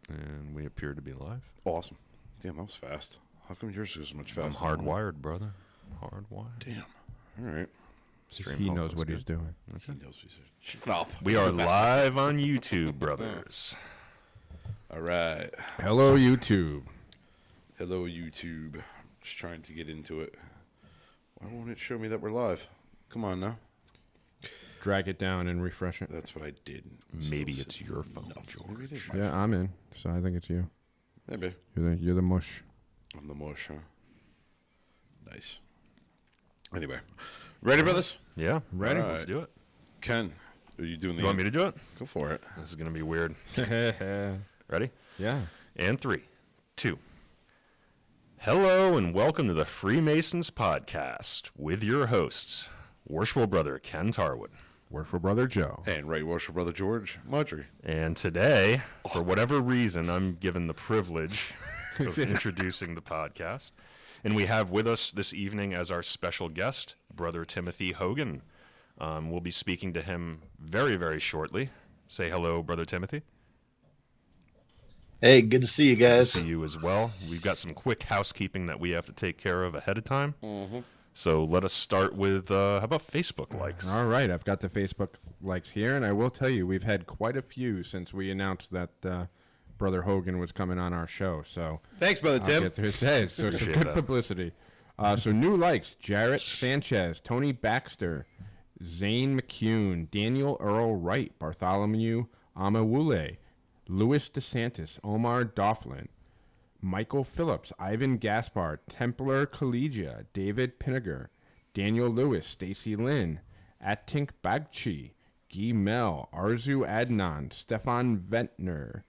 And we appear to be live. Awesome. Damn, that was fast. How come yours was much faster? I'm hardwired, brother. Hardwired. Damn. All right. He knows what he's doing. Okay. He knows what he's doing. Shut up. We are live on YouTube, brothers. All right. Hello, YouTube. Hello, YouTube. Just trying to get into it. Why won't it show me that we're live? Come on now. Drag it down and refresh it. That's what I did. Maybe it's your phone, George. Maybe it is. Yeah, I'm in, so I think it's you. Maybe. You're the mush. I'm the mush, huh? Nice. Anyway. Ready, brothers? Yeah. Ready? All right. Let's do it. Ken, are you doing the... You want me to do it? Go for it. This is going to be weird. Yeah. Ready? And 3, 2. Hello and welcome to the Freemasons Podcast with your hosts, Worshipful Brother Ken Tarwood. Worshipful Brother Joe. And right, worship brother George Mudry. And today, for whatever reason, I'm given the privilege of introducing the podcast. And we have with us this evening as our special guest, Brother Timothy Hogan. We'll be speaking to him very, very shortly. Say hello, Brother Timothy. Hey, good to see you guys. Good to see you as well. We've got some quick housekeeping that we have to take care of ahead of time. Mm-hmm. So let us start with, how about Facebook likes? All right, I've got the Facebook likes here, and I will tell you, we've had quite a few since we announced that Brother Hogan was coming on our show. So Thanks, Brother Tim. Get to his head. So some good publicity. So new likes: Jarrett Sanchez, Tony Baxter, Zane McCune, Daniel Earl Wright, Bartholomew Amawule, Louis DeSantis, Omar Dofflin, Michael Phillips, Ivan Gaspar, Templar Collegia, David Pinniger, Daniel Lewis, Stacy Lynn, Atink Bagchi, Guy Mel, Arzu Adnan, Stefan Ventner,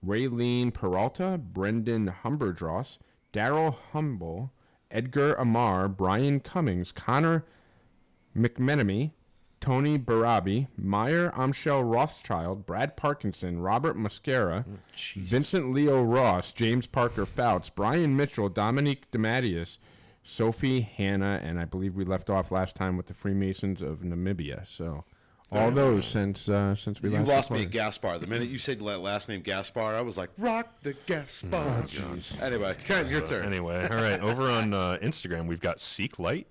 Raylene Peralta, Brendan Humberdross, Daryl Humble, Edgar Amar, Brian Cummings, Connor McMenemy, Tony Barabi, Meyer Amschel Rothschild, Brad Parkinson, Robert Mascara, Vincent Leo Ross, James Parker Fouts, Brian Mitchell, Dominique DeMatteis, Sophie Hanna, and I believe we left off last time with the Freemasons of Namibia. So all those since we last You lost me recorded. at Gaspar. The minute you said last name Gaspar, I was like, rock the Gaspar. Anyway, Ken, your turn. Anyway, all right. Over on Instagram, we've got Seek Light,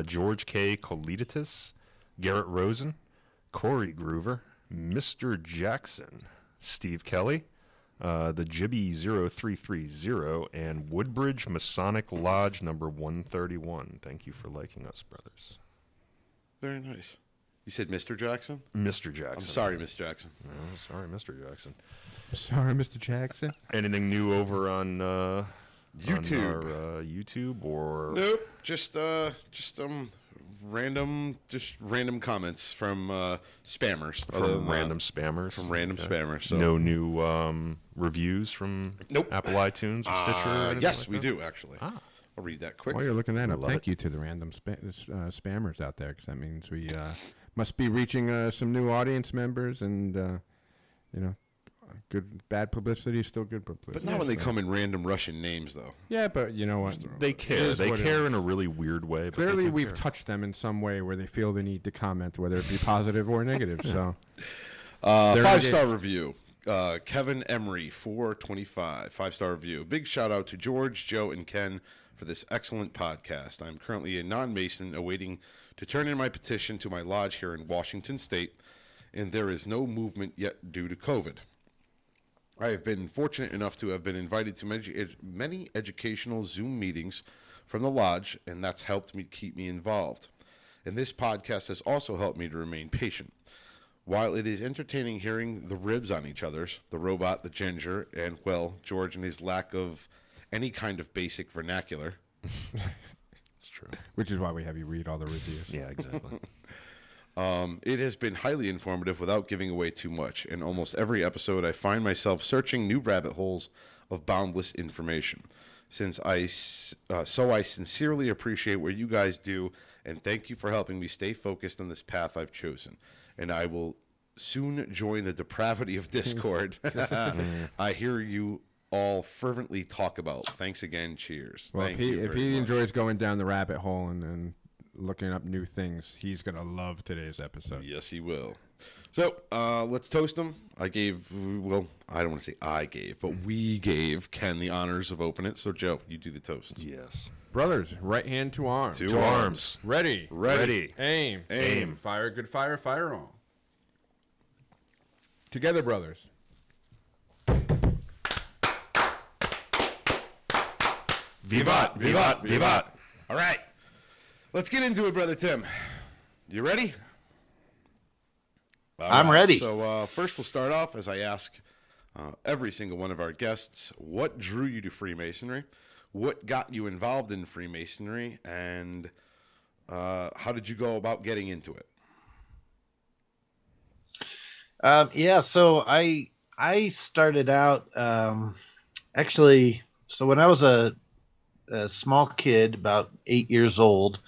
George K. Coliditis, Garrett Rosen, Corey Groover, Mr. Jackson, Steve Kelly, the Jibby 0330, and Woodbridge Masonic Lodge number 131. Thank you for liking us, brothers. Very nice. You said Mr. Jackson? Mr. Jackson. I'm sorry, Miss Jackson. No, sorry, Mr. Jackson. Sorry, Mr. Jackson. Anything new over on YouTube? On our, YouTube or Nope. Just random comments from spammers. from random spammers? From random spammers. So. No new reviews from Nope. Apple iTunes or Stitcher? Or anything yes, like we that? do, actually. I'll read that quick. While you're looking that up, Love thank it. you to the random spammers out there, because that means we must be reaching some new audience members, and bad publicity is still good publicity. But not when they come in random Russian names, though. Yeah, but you know what? They It care. is They what it care is. in a really weird way. But Clearly, they do we've care. touched them in some way where they feel the need to comment, whether it be positive or negative. So, 5-star review. Kevin Emery, 425. 5-star review. Big shout out to George, Joe, and Ken for this excellent podcast. I'm currently a non-Mason awaiting to turn in my petition to my lodge here in Washington State, and there is no movement yet due to COVID. I have been fortunate enough to have been invited to many educational Zoom meetings from the lodge, and that's helped me keep me involved. And this podcast has also helped me to remain patient. While it is entertaining hearing the ribs on each other's, the robot, the ginger, and, well, George and his lack of any kind of basic vernacular. It's true. which is why we have you read all the reviews. Yeah, exactly. It has been highly informative without giving away too much. In almost every episode, I find myself searching new rabbit holes of boundless information. So I sincerely appreciate what you guys do, and thank you for helping me stay focused on this path I've chosen. And I will soon join the depravity of Discord. I hear you all fervently talk about. Thanks again. Cheers. Well, Thank if you he very much. enjoys going down the rabbit hole and looking up new things, he's going to love today's episode. Yes, he will. So let's toast him. I don't want to say I gave, but we gave Ken the honors of opening it. So, Joe, you do the toast. Yes. Brothers, right hand to arm. To arms. Ready. Aim. Aim. Fire, good fire, fire on. Together, brothers. Vivat, vivat, vivat. All right. Let's get into it, Brother Tim. You ready? I'm ready. So first we'll start off, as I ask every single one of our guests, what drew you to Freemasonry? What got you involved in Freemasonry? And how did you go about getting into it? So I started out actually. So when I was a small kid, about 8 years old,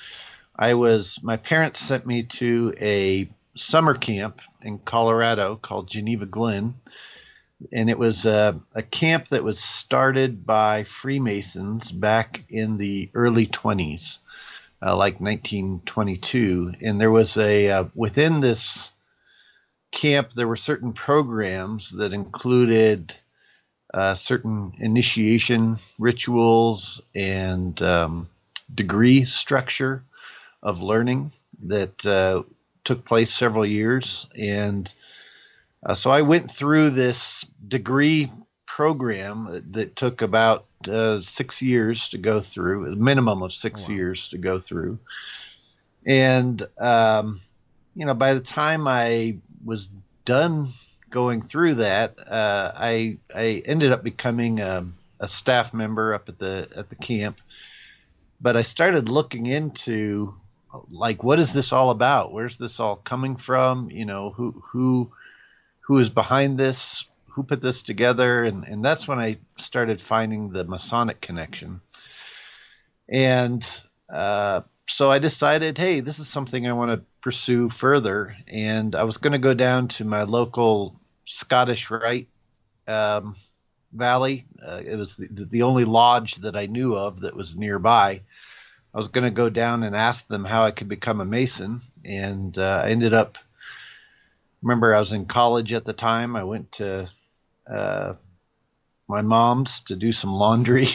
my parents sent me to a summer camp in Colorado called Geneva Glen, and it was a camp that was started by Freemasons back in the early 20s, like 1922. And there was within this camp, there were certain programs that included certain initiation rituals and degree structure of learning that took place several years. And so I went through this degree program that took about 6 years to go through, a minimum of 6 years to go through. And, by the time I was done going through that, I ended up becoming a staff member up at the camp. But I started looking into, like, what is this all about? Where's this all coming from? Who is behind this? Who put this together? And that's when I started finding the Masonic connection. And so I decided, hey, this is something I want to pursue further. And I was going to go down to my local Scottish Rite Valley. It was the only lodge that I knew of that was nearby. I was going to go down and ask them how I could become a Mason. And I ended up, remember I was in college at the time. I went to my mom's to do some laundry.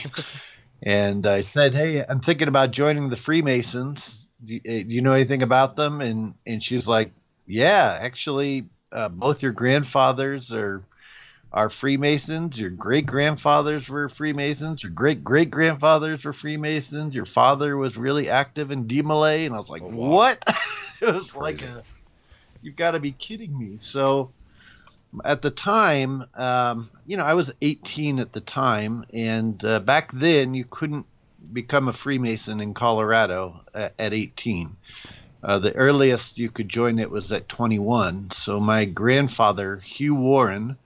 And I said, hey, I'm thinking about joining the Freemasons. Do you know anything about them? And she was like, yeah, actually, both your grandfathers are Freemasons. Your great-grandfathers were Freemasons. Your great-great-grandfathers were Freemasons. Your father was really active in DeMolay. And I was like, what? It was crazy. You've got to be kidding me. So at the time, I was 18 at the time, and back then you couldn't become a Freemason in Colorado at 18. The earliest you could join it was at 21. So my grandfather, Hugh Warren,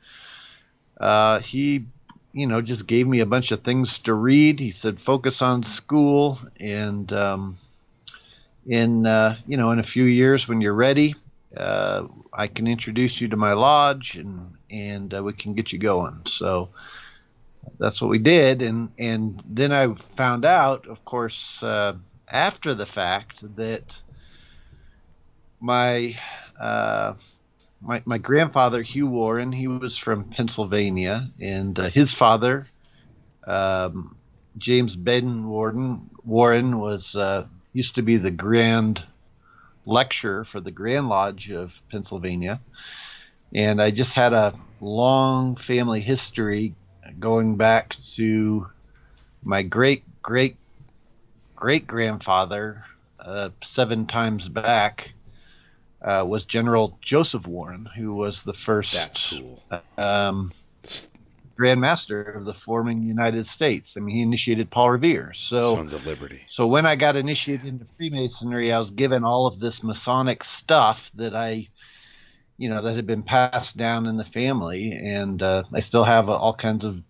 he just gave me a bunch of things to read. He said, focus on school, and in a few years when you're ready, I can introduce you to my lodge, and we can get you going. So that's what we did. And then I found out, of course, after the fact, that my grandfather, Hugh Warren, he was from Pennsylvania, and his father, James Bedden Warren, was used to be the Grand Lecturer for the Grand Lodge of Pennsylvania. And I just had a long family history going back to my great-great-great-grandfather, 7 times back, was General Joseph Warren, who was the first Grand Master of the forming United States. I mean, he initiated Paul Revere. So, Sons of Liberty. So when I got initiated into Freemasonry, I was given all of this Masonic stuff that that had been passed down in the family. And I still have all kinds of,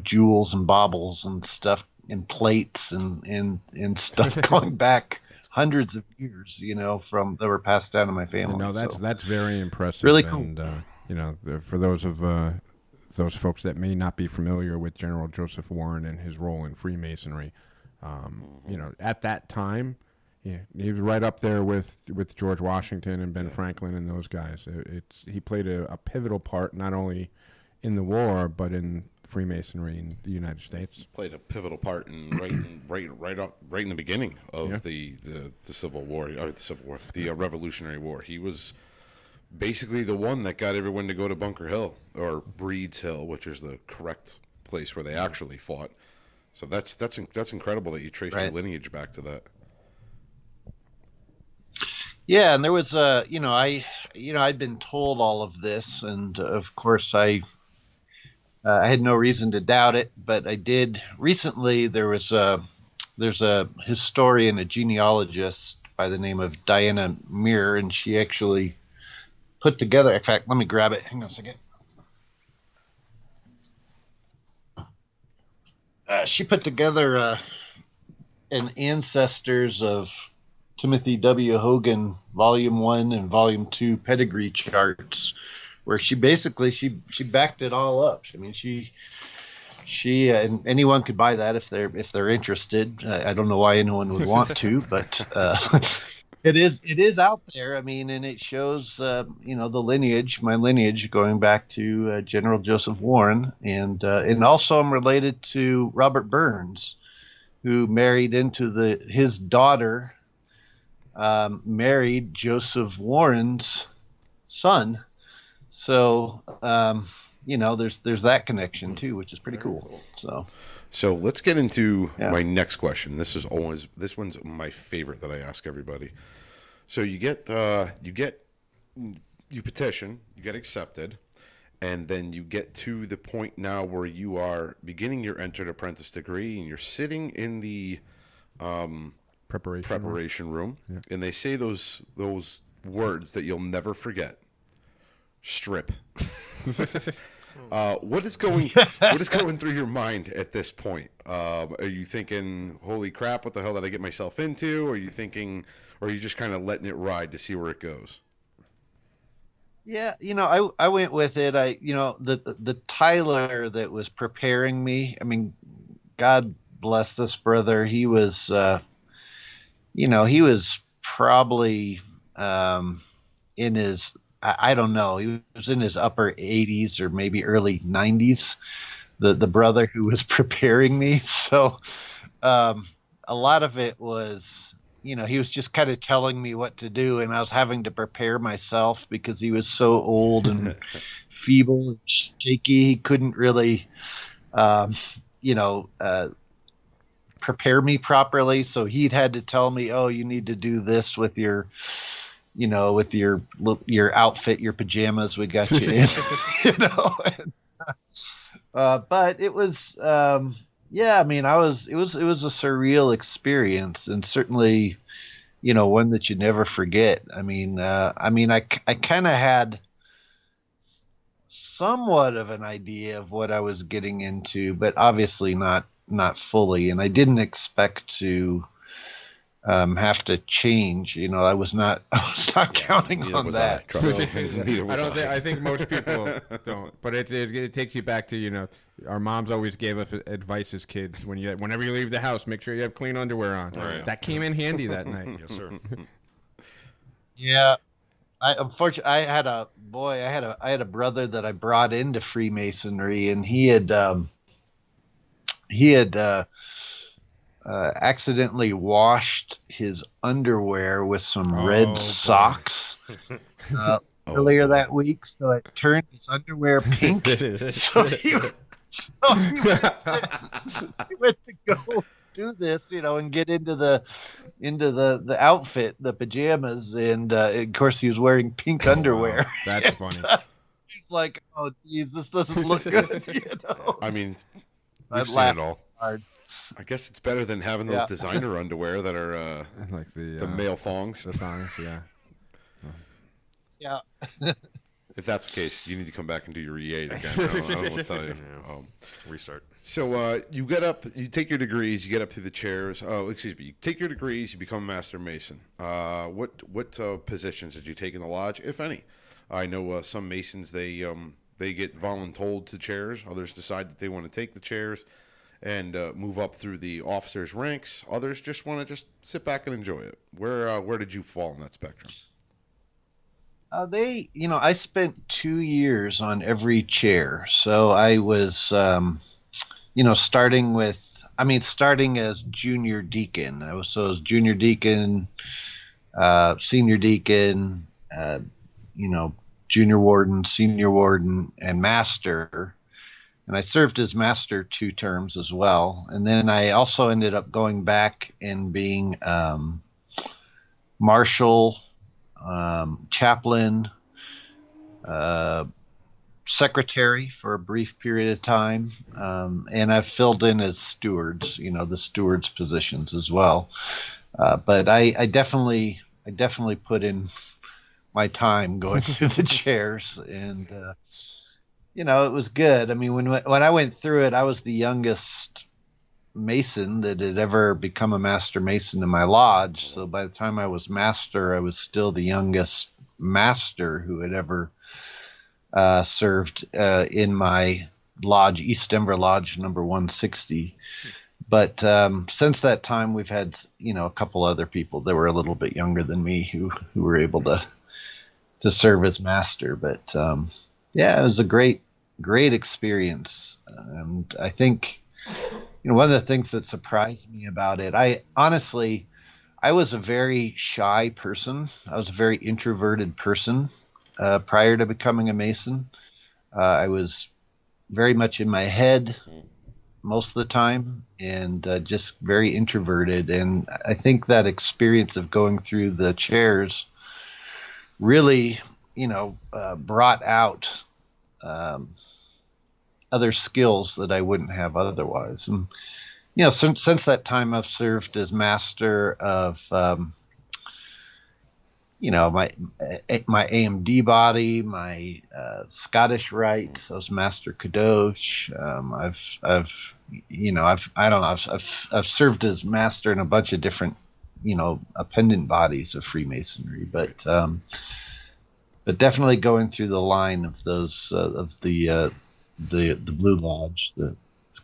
jewels and baubles and stuff and plates and stuff going back hundreds of years, from that were passed down in my family. That's very impressive. Really cool. And, for those of those folks that may not be familiar with General Joseph Warren and his role in Freemasonry, at that time, Yeah, he was right up there with George Washington and Ben Franklin and those guys. He played a pivotal part not only in the war but in Freemasonry in the United States. Played a pivotal part in right in the beginning of the Civil War, or the Revolutionary War. He was basically the one that got everyone to go to Bunker Hill, or Breed's Hill, which is the correct place where they actually fought. So that's incredible that you trace your lineage back to that. Yeah, and there was I'd been told all of this, and of course I had no reason to doubt it, but I did recently. There's a historian, a genealogist by the name of Diana Muir, and she actually put together. In fact, let me grab it. Hang on a second. She put together an ancestors of Timothy W. Hogan, Volume 1 and Volume 2 pedigree charts, where she basically she backed it all up. I mean, she and anyone could buy that if they're interested. I don't know why anyone would want to, but it is out there. I mean, and it shows the lineage, my lineage going back to General Joseph Warren, and also I'm related to Robert Burns, who married into his daughter. Married Joseph Warren's son, so there's that connection too, which is pretty cool. So let's get into my next question. This one's my favorite that I ask everybody. So you petition, you get accepted, and then you get to the point now where you are beginning your entered apprentice degree, and you're sitting in the preparation room. Yeah. And they say those words that you'll never forget. Strip. What is going through your mind at this point? Are you thinking, holy crap, what the hell did I get myself into? Or are you thinking, or are you just kind of letting it ride to see where it goes? Yeah, I went with it. The Tyler that was preparing me, I mean, God bless this brother. He was he was probably in his, I don't know, he was in his upper 80s or maybe early 90s, the brother who was preparing me. So a lot of it was, he was just kind of telling me what to do, and I was having to prepare myself because he was so old and feeble and shaky. He couldn't really, prepare me properly, so he'd had to tell me, oh, you need to do this with your outfit, your pajamas, we got you in. But it was I mean, it was a surreal experience, and certainly one that you never forget. I mean I kind of had somewhat of an idea of what I was getting into, but obviously not fully, and I didn't expect to have to change. I was not counting on that. I think most people don't, but it takes you back to our moms always gave us advice as kids: whenever you leave the house, make sure you have clean underwear on. Right. That came in handy that night. Yes, sir. Yeah. Unfortunately, I had a brother that I brought into Freemasonry, and he had accidentally washed his underwear with some red socks earlier that week, so it turned his underwear pink. So he went to go do this, and get into the outfit, the pajamas, and of course he was wearing pink underwear. Wow. That's funny. He's like, "Oh, geez, this doesn't look good." I mean, we've seen it all. Hard. I guess it's better than having those designer underwear that are like the male thongs. The thongs, yeah. Yeah. If that's the case, you need to come back and do your E8 again. I don't know what to tell you. Restart. So you get up, you take your degrees, you get up through the chairs. Oh, excuse me. You take your degrees, you become a Master Mason. What positions did you take in the lodge, if any? I know some Masons, they get voluntold to chairs. Others decide that they want to take the chairs. and move up through the officers' ranks. Others just want to just sit back and enjoy it. Where did you fall in that spectrum? I spent 2 years on every chair. So I was, starting as junior deacon. I was junior deacon, senior deacon, junior warden, senior warden, and master. And I served as master 2 terms as well. And then I also ended up going back and being marshal, chaplain, secretary for a brief period of time, and I've filled in as stewards, the stewards positions as well. But I definitely put in my time going through the chairs, and it was good. I mean, when I went through it, I was the youngest Mason that had ever become a Master Mason in my lodge. So by the time I was Master, I was still the youngest Master who had ever served in my lodge, East Denver Lodge number 160. But since that time, we've had a couple other people that were a little bit younger than me who were able to serve as Master. But it was a great experience, and I think one of the things that surprised me about it, I was a very shy person. I was a very introverted person prior to becoming a Mason. I was very much in my head most of the time, and just very introverted. And I think that experience of going through the chairs really, brought out other skills that I wouldn't have otherwise. And since that time, I've served as master of my AMD body, my Scottish rites. I was Master Kadosh. I've served as master in a bunch of different appendant bodies of Freemasonry, but definitely going through the line of those of the Blue Lodge, the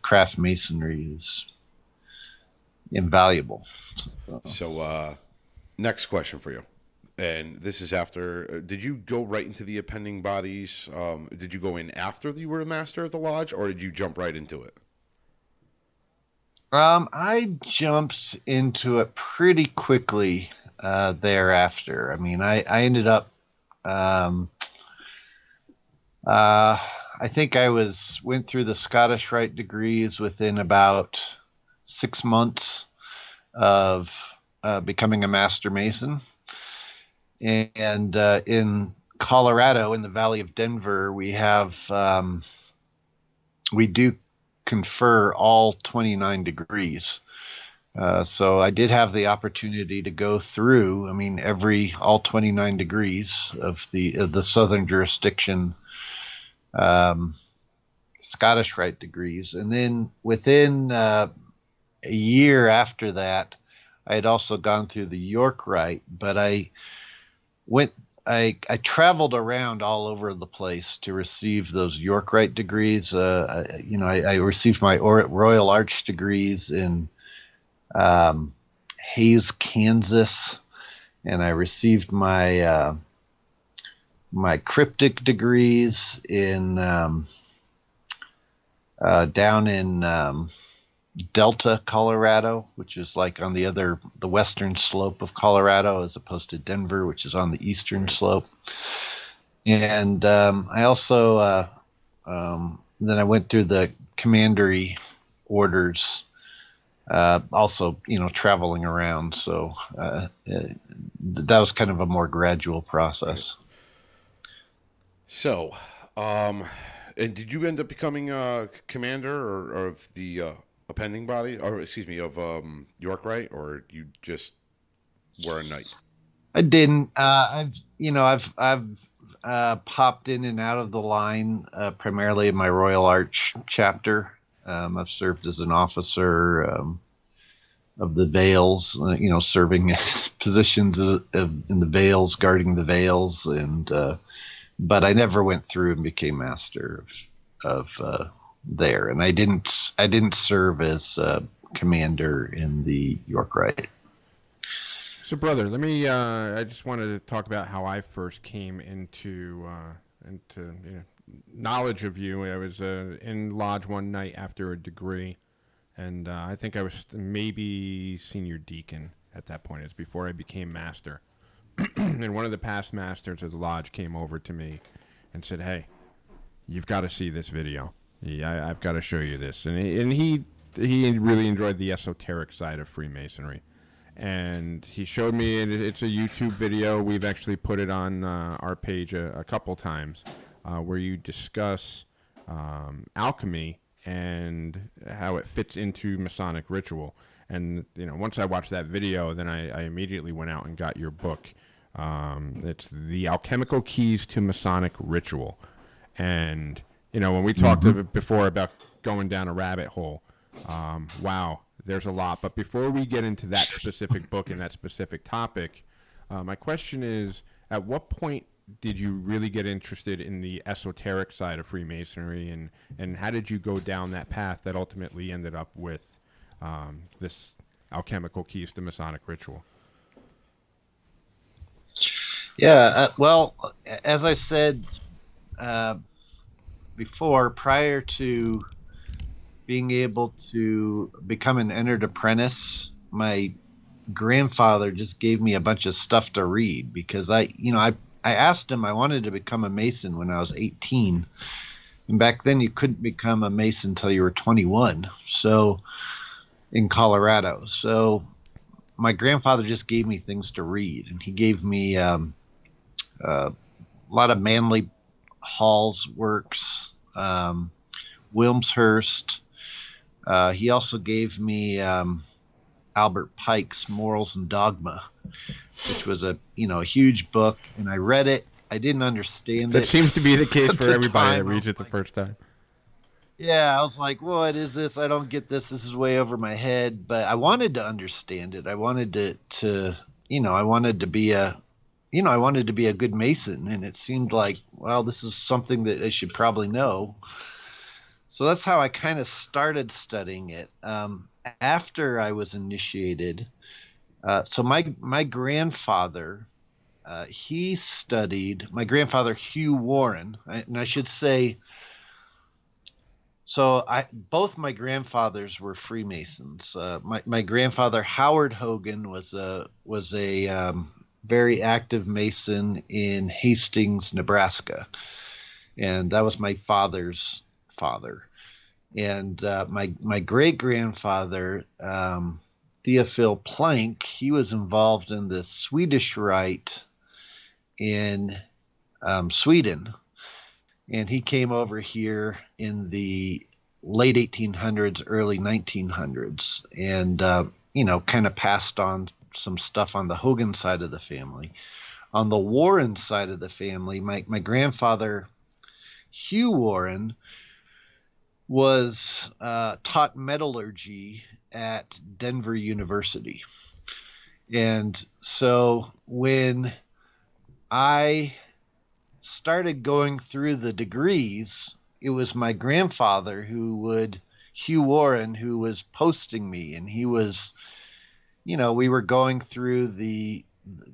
craft masonry is invaluable. So next question for you, and this is after. Did you go right into the appending bodies? Did you go in after you were a master of the lodge, or did you jump right into it? I jumped into it pretty quickly thereafter. I mean, I ended up. I think I went through the Scottish Rite degrees within about 6 months of becoming a Master Mason. And in Colorado, in the Valley of Denver, we do confer all 29 degrees. So I did have the opportunity to go through, all 29 degrees of the Southern jurisdiction Scottish Rite degrees. And then within a year after that, I had also gone through the York Rite, but I traveled around all over the place to receive those York Rite degrees. I received my Royal Arch degrees in Hayes, Kansas, and I received my my cryptic degrees in down in Delta, Colorado, which is like on the western slope of Colorado, as opposed to Denver, which is on the eastern slope. And I also then I went through the commandery orders, also traveling around. So that was kind of a more gradual process. So, and did you end up becoming a commander or of the appending body, or excuse me, of York Rite, or you just were a knight? I didn't. I've popped in and out of the line, primarily in my Royal Arch chapter. I've served as an officer of the Veils, serving positions in the Veils, guarding the Veils, and but I never went through and became master of there, and I didn't serve as commander in the York Rite. So, brother, let me. I just wanted to talk about how I first came into knowledge of you. I was in lodge one night after a degree, and I think I was maybe senior deacon at that point. It's before I became master. And one of the past masters of the lodge came over to me and said, "Hey, you've got to see this video. I've got to show you this." And he really enjoyed the esoteric side of Freemasonry. And he showed me it's a YouTube video. We've actually put it on our page a couple times where you discuss alchemy and how it fits into Masonic ritual. And once I watched that video, then I immediately went out and got your book. It's The Alchemical Keys to Masonic Ritual. And when we talked before about going down a rabbit hole, wow, there's a lot. But before we get into that specific book and that specific topic, my question is, at what point did you really get interested in the esoteric side of Freemasonry, and how did you go down that path that ultimately ended up with this Alchemical Keys to Masonic Ritual? Yeah, well, as I said before, prior to being able to become an entered apprentice, my grandfather just gave me a bunch of stuff to read because I asked him, I wanted to become a Mason when I was 18. And back then you couldn't become a Mason until you were 21. So in Colorado. So my grandfather just gave me things to read, and he gave me a lot of Manly Hall's works, Wilmshurst. He also gave me Albert Pike's Morals and Dogma, which was a huge book, and I read it. I didn't understand it. That seems to be the case for everybody that reads it the first time. Yeah, I was like, what is this? I don't get this. This is way over my head. But I wanted to understand it. I wanted I wanted to be a good Mason, and it seemed like, well, this is something that I should probably know. So that's how I kind of started studying it. After I was initiated, so my grandfather, he studied, my grandfather Hugh Warren, and I should say, so both my grandfathers were Freemasons. My grandfather Howard Hogan was a very active Mason in Hastings, Nebraska, and that was my father's father. And my great grandfather Theophil Plank, he was involved in the Swedish Rite in Sweden. And he came over here in the late 1800s, early 1900s, and, kind of passed on some stuff on the Hogan side of the family. On the Warren side of the family, my grandfather, Hugh Warren, was taught metallurgy at Denver University. And so when I started going through the degrees, it was my grandfather Hugh Warren, who was posting me, and he was, we were going through the,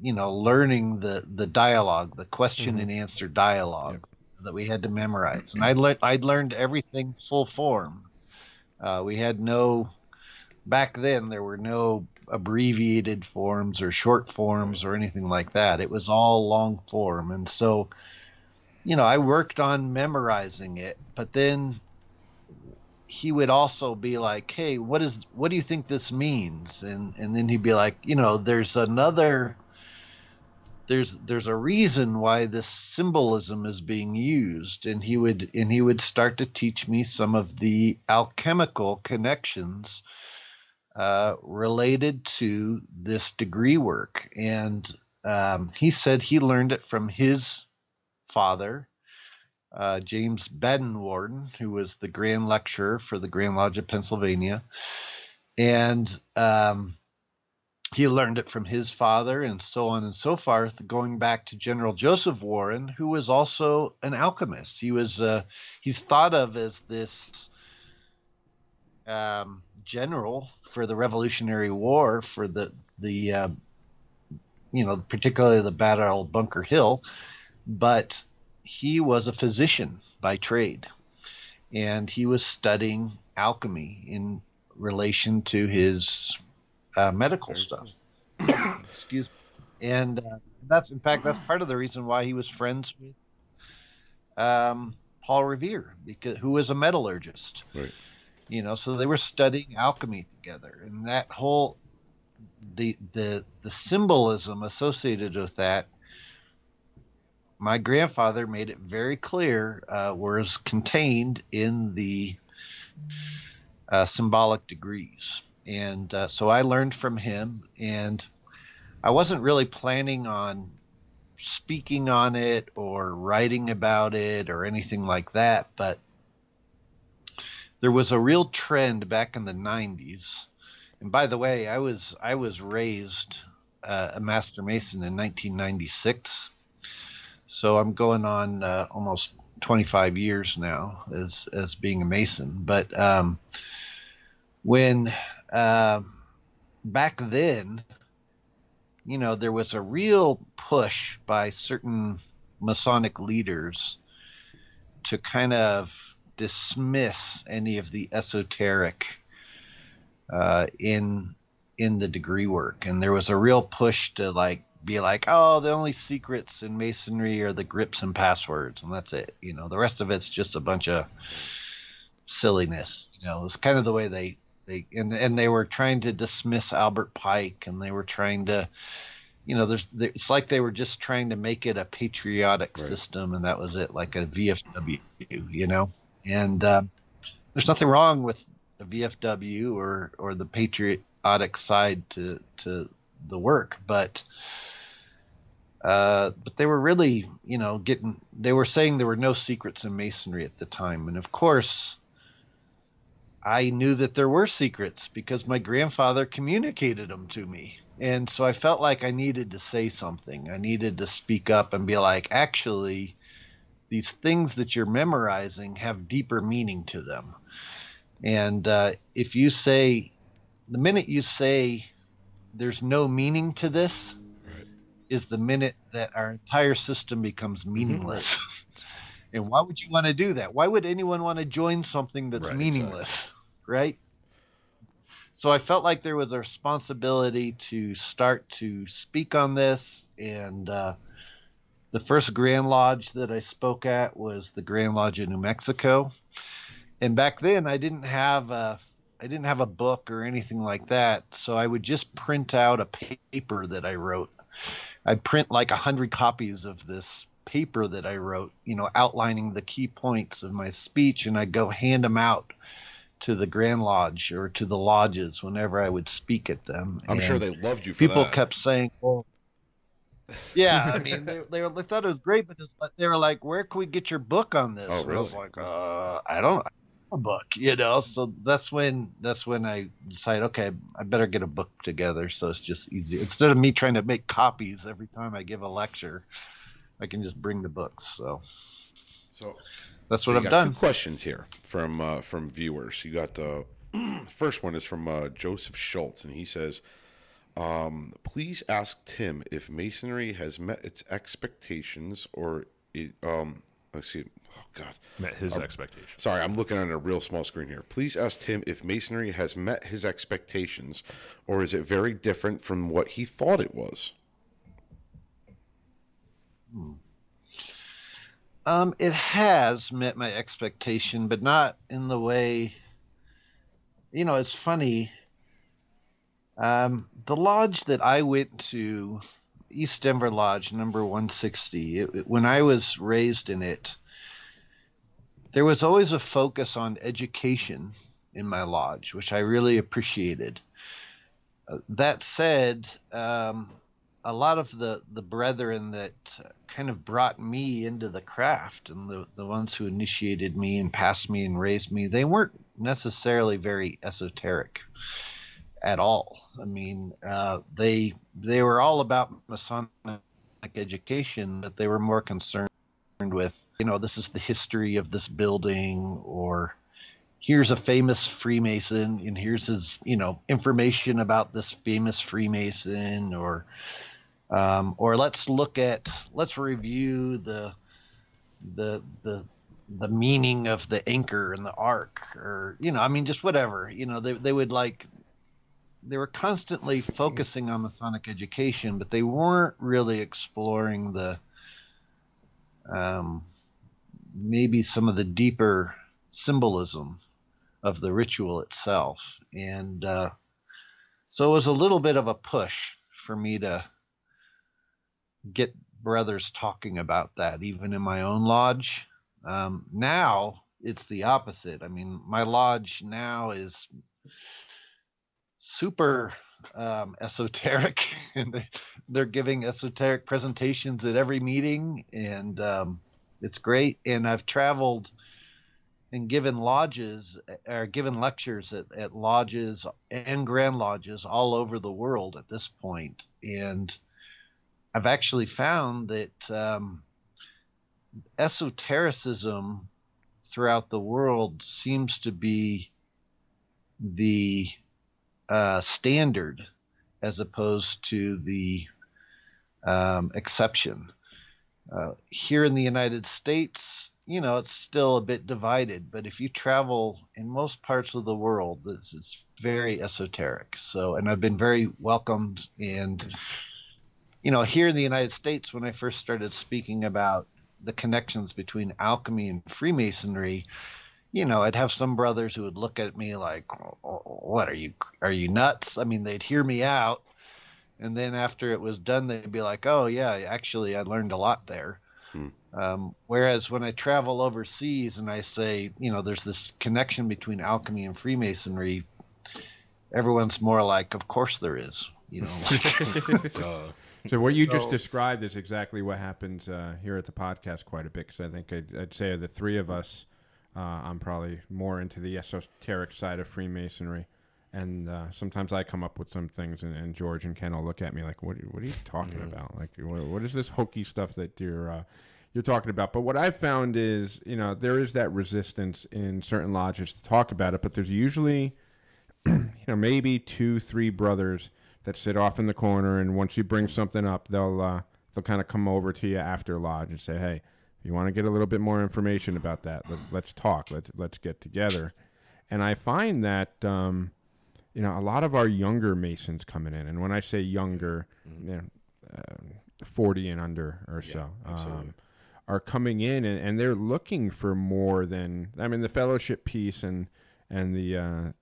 learning the dialogue, the question and answer dialogue that we had to memorize. And I'd learned everything full form. We had back then there were no abbreviated forms or short forms or anything like that. It was all long form. And so, I worked on memorizing it, but then he would also be like, hey, what do you think this means? And then he'd be like, there's a reason why this symbolism is being used. And he would start to teach me some of the alchemical connections related to this degree work. And he said he learned it from his father, James Baden-Warden, who was the Grand Lecturer for the Grand Lodge of Pennsylvania. And he learned it from his father, and so on and so forth, going back to General Joseph Warren, who was also an alchemist. He's thought of as this general for the Revolutionary War for particularly the Battle of Bunker Hill, but he was a physician by trade, and he was studying alchemy in relation to his medical stuff. Excuse me. And that's part of the reason why he was friends with Paul Revere, who was a metallurgist. Right. So they were studying alchemy together, and that whole the symbolism associated with that, my grandfather made it very clear, was contained in the symbolic degrees. And so I learned from him, and I wasn't really planning on speaking on it or writing about it or anything like that, but there was a real trend back in the 90s. And by the way, I was raised a Master Mason in 1996. So I'm going on almost 25 years now as being a Mason. But when back then, there was a real push by certain Masonic leaders to kind of dismiss any of the esoteric in the degree work, and there was a real push to be like, oh, the only secrets in Masonry are the grips and passwords, and that's it. The rest of it's just a bunch of silliness. It's kind of the way they were trying to dismiss Albert Pike, and they were trying to, it's like they were just trying to make it a patriotic system, and that was it, like a VFW, and there's nothing wrong with the VFW or the patriotic side to the work, but they were really, they were saying there were no secrets in Masonry at the time. And of course, I knew that there were secrets because my grandfather communicated them to me. And so I felt like I needed to say something. I needed to speak up and be like, actually, these things that you're memorizing have deeper meaning to them. And if you say, the minute you say there's no meaning to this, is the minute that our entire system becomes meaningless. And why would you want to do that? Why would anyone want to join something that's meaningless, right? So I felt like there was a responsibility to start to speak on this. And the first Grand Lodge that I spoke at was the Grand Lodge in New Mexico. And back then I didn't have a book or anything like that. So I would just print out a paper that I wrote. I'd print like 100 copies of this paper that I wrote, outlining the key points of my speech, and I'd go hand them out to the Grand Lodge or to the lodges whenever I would speak at them. I'm sure they loved you for people that. kept saying, well, yeah, I mean, they thought it was great, but they were like, where can we get your book on this? Oh, really? And I was like, I don't have a book, so that's when I decided, okay, I better get a book together, so it's just easy. Instead of me trying to make copies every time I give a lecture, I can just bring the books. So that's what I've done. 2 questions here from viewers. You got the first one is from Joseph Schultz, and he says, please ask Tim if Masonry has met its expectations or let's see. Oh, God. Met his expectations. Sorry, I'm looking on a real small screen here. Please ask Tim if Masonry has met his expectations, or is it very different from what he thought it was? It has met my expectation, but not in the way, it's funny. The lodge that I went to, East Denver Lodge, number 160, when I was raised in it, there was always a focus on education in my lodge, which I really appreciated. That said, a lot of the brethren that kind of brought me into the craft and the ones who initiated me and passed me and raised me, they weren't necessarily very esoteric at all. I mean, they were all about Masonic education, but they were more concerned with, this is the history of this building, or, here's a famous Freemason and here's his, information about this famous Freemason, or let's review the meaning of the anchor and the arc, or, just whatever, they were constantly focusing on Masonic education, but they weren't really exploring the, maybe some of the deeper symbolism of the ritual itself. And so it was a little bit of a push for me to get brothers talking about that, even in my own lodge. Now it's the opposite. I mean, my lodge now is super esoteric, and they're giving esoteric presentations at every meeting, and it's great. And I've traveled and given lectures at lodges and grand lodges all over the world at this point. And I've actually found that esotericism throughout the world seems to be the standard as opposed to the exception. Here in the United States, it's still a bit divided, but if you travel in most parts of the world, it's very esoteric. So, and I've been very welcomed. And, here in the United States, when I first started speaking about the connections between alchemy and Freemasonry, I'd have some brothers who would look at me like, what, are you nuts? I mean, they'd hear me out. And then after it was done, they'd be like, oh yeah, actually I learned a lot there. Whereas when I travel overseas and I say, there's this connection between alchemy and Freemasonry, everyone's more like, of course there is, So what you just described is exactly what happens here at the podcast quite a bit, because I think I'd say of the three of us, I'm probably more into the esoteric side of Freemasonry. And sometimes I come up with some things, and George and Ken will look at me like, "What are you talking about? Like, what is this hokey stuff that you're talking about?" But what I've found is, there is that resistance in certain lodges to talk about it, but there's usually, maybe 2-3 brothers that sit off in the corner, and once you bring something up, they'll kind of come over to you after lodge and say, "Hey, if you want to get a little bit more information about that, let's talk. Let's get together." And I find that. A lot of our younger Masons coming in, and when I say younger, 40 and under or so, are coming in, and they're looking for more than, the fellowship piece and the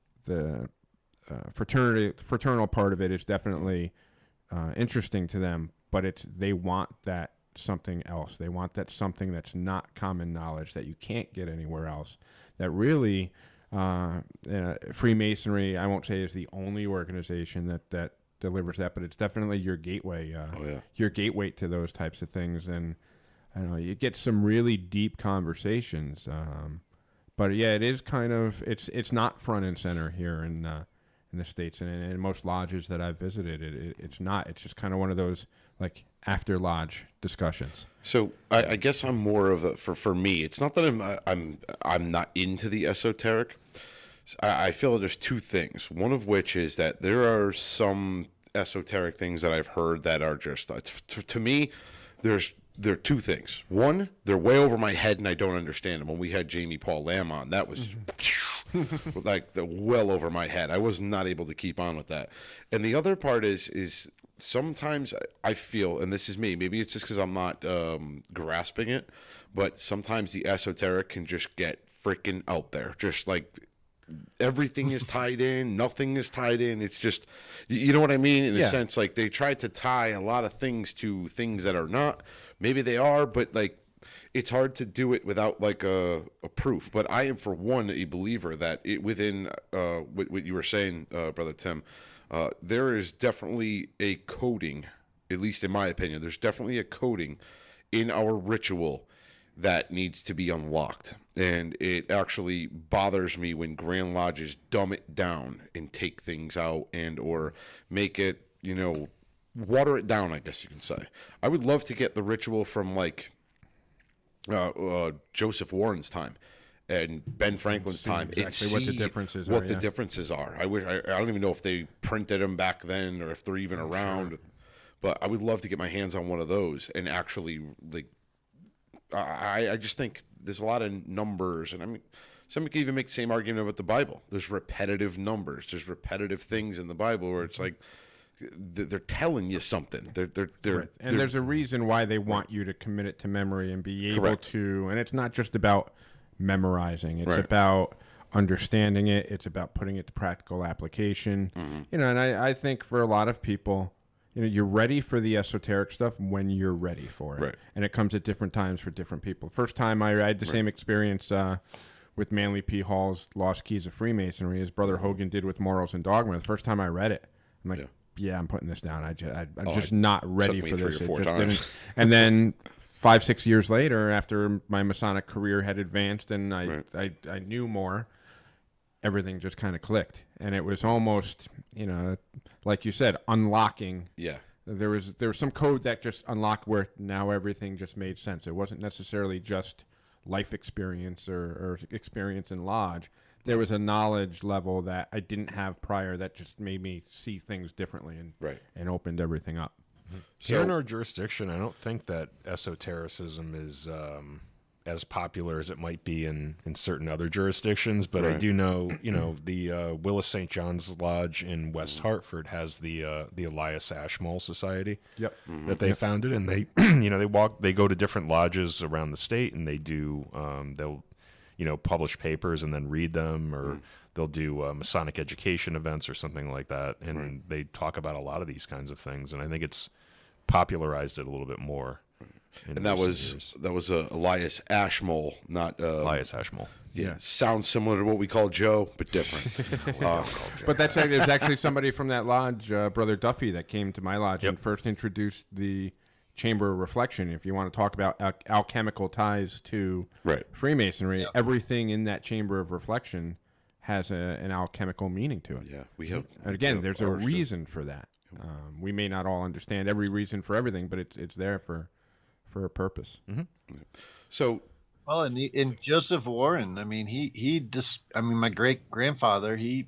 fraternal part of it is definitely interesting to them, but they want that something else. They want that something that's not common knowledge, that you can't get anywhere else, that really... Freemasonry, I won't say is the only organization that delivers that, but it's definitely your gateway. Your gateway to those types of things, and I don't know, you get some really deep conversations. But yeah, it is kind of it's not front and center here in the States, and in most lodges that I've visited, it's not. It's just kind of one of those like after lodge discussions. So I guess I'm more of for me. It's not that I'm not into the esoteric. I feel there's two things. One of which is that there are some esoteric things that I've heard that are just to me. There are two things. One, they're way over my head and I don't understand them. When we had Jamie Paul Lamb on, that was like well over my head. I was not able to keep on with that. And the other part is sometimes I feel, and this is me, maybe it's just because I'm not grasping it, but sometimes the esoteric can just get freaking out there. Just like everything is tied in, nothing is tied in. It's just, you know what I mean? In a sense, like they try to tie a lot of things to things that are not. Maybe they are, but like it's hard to do it without like a proof. But I am, for one, a believer that within what you were saying, Brother Tim, there is definitely a coding, at least in my opinion, there's definitely a coding in our ritual that needs to be unlocked. And it actually bothers me when Grand Lodges dumb it down and take things out and or make it, water it down, I guess you can say. I would love to get the ritual from like Joseph Warren's time and Ben Franklin's time and see what the differences are. The differences are. I don't even know if they printed them back then or if they're even around. Sure. But I would love to get my hands on one of those and actually, like, I just think there's a lot of numbers, and I mean, somebody could even make the same argument about the Bible. There's repetitive numbers. There's repetitive things in the Bible where it's like they're telling you something. And there's a reason why they want you to commit it to memory and be able to. And it's not just about memorizing. It's about understanding it. It's about putting it to practical application. You know, and I think for a lot of people, you know, you're ready for the esoteric stuff when you're ready for it. And it comes at different times for different people. First time I had the same experience with Manly P. Hall's Lost Keys of Freemasonry, as Brother Hogan did with Morals and Dogma. The first time I read it, I'm like, yeah, I'm putting this down. I'm just not ready for this. It just didn't. And then 5-6 years later, after my Masonic career had advanced and I knew more, everything just kind of clicked. And it was almost, you know, like you said, unlocking. Yeah. There was some code that just unlocked where now everything just made sense. It wasn't necessarily just life experience or experience in lodge. There was a knowledge level that I didn't have prior that just made me see things differently and opened everything up. Here in our jurisdiction, I don't think that esotericism is as popular as it might be in certain other jurisdictions, but I do know, you know, the Willis St. John's Lodge in West Hartford has the Elias Ashmole Society that they founded, and they, you know, they go to different lodges around the state, and they do, they'll, you know, publish papers and then read them, or they'll do Masonic education events or something like that, and they talk about a lot of these kinds of things, and I think it's popularized it a little bit more. And that was Elias Ashmole, not Elias Ashmole. Yeah, sounds similar to what we call Joe, but different. But there's actually somebody from that lodge, Brother Duffy, that came to my lodge and first introduced the Chamber of Reflection. If you want to talk about alchemical ties to Freemasonry, everything in that Chamber of Reflection has an alchemical meaning to it. Yeah, we have. And again, there's a reason for that. We may not all understand every reason for everything, but it's there for a purpose. So, well, in Joseph Warren, I mean, my great grandfather, he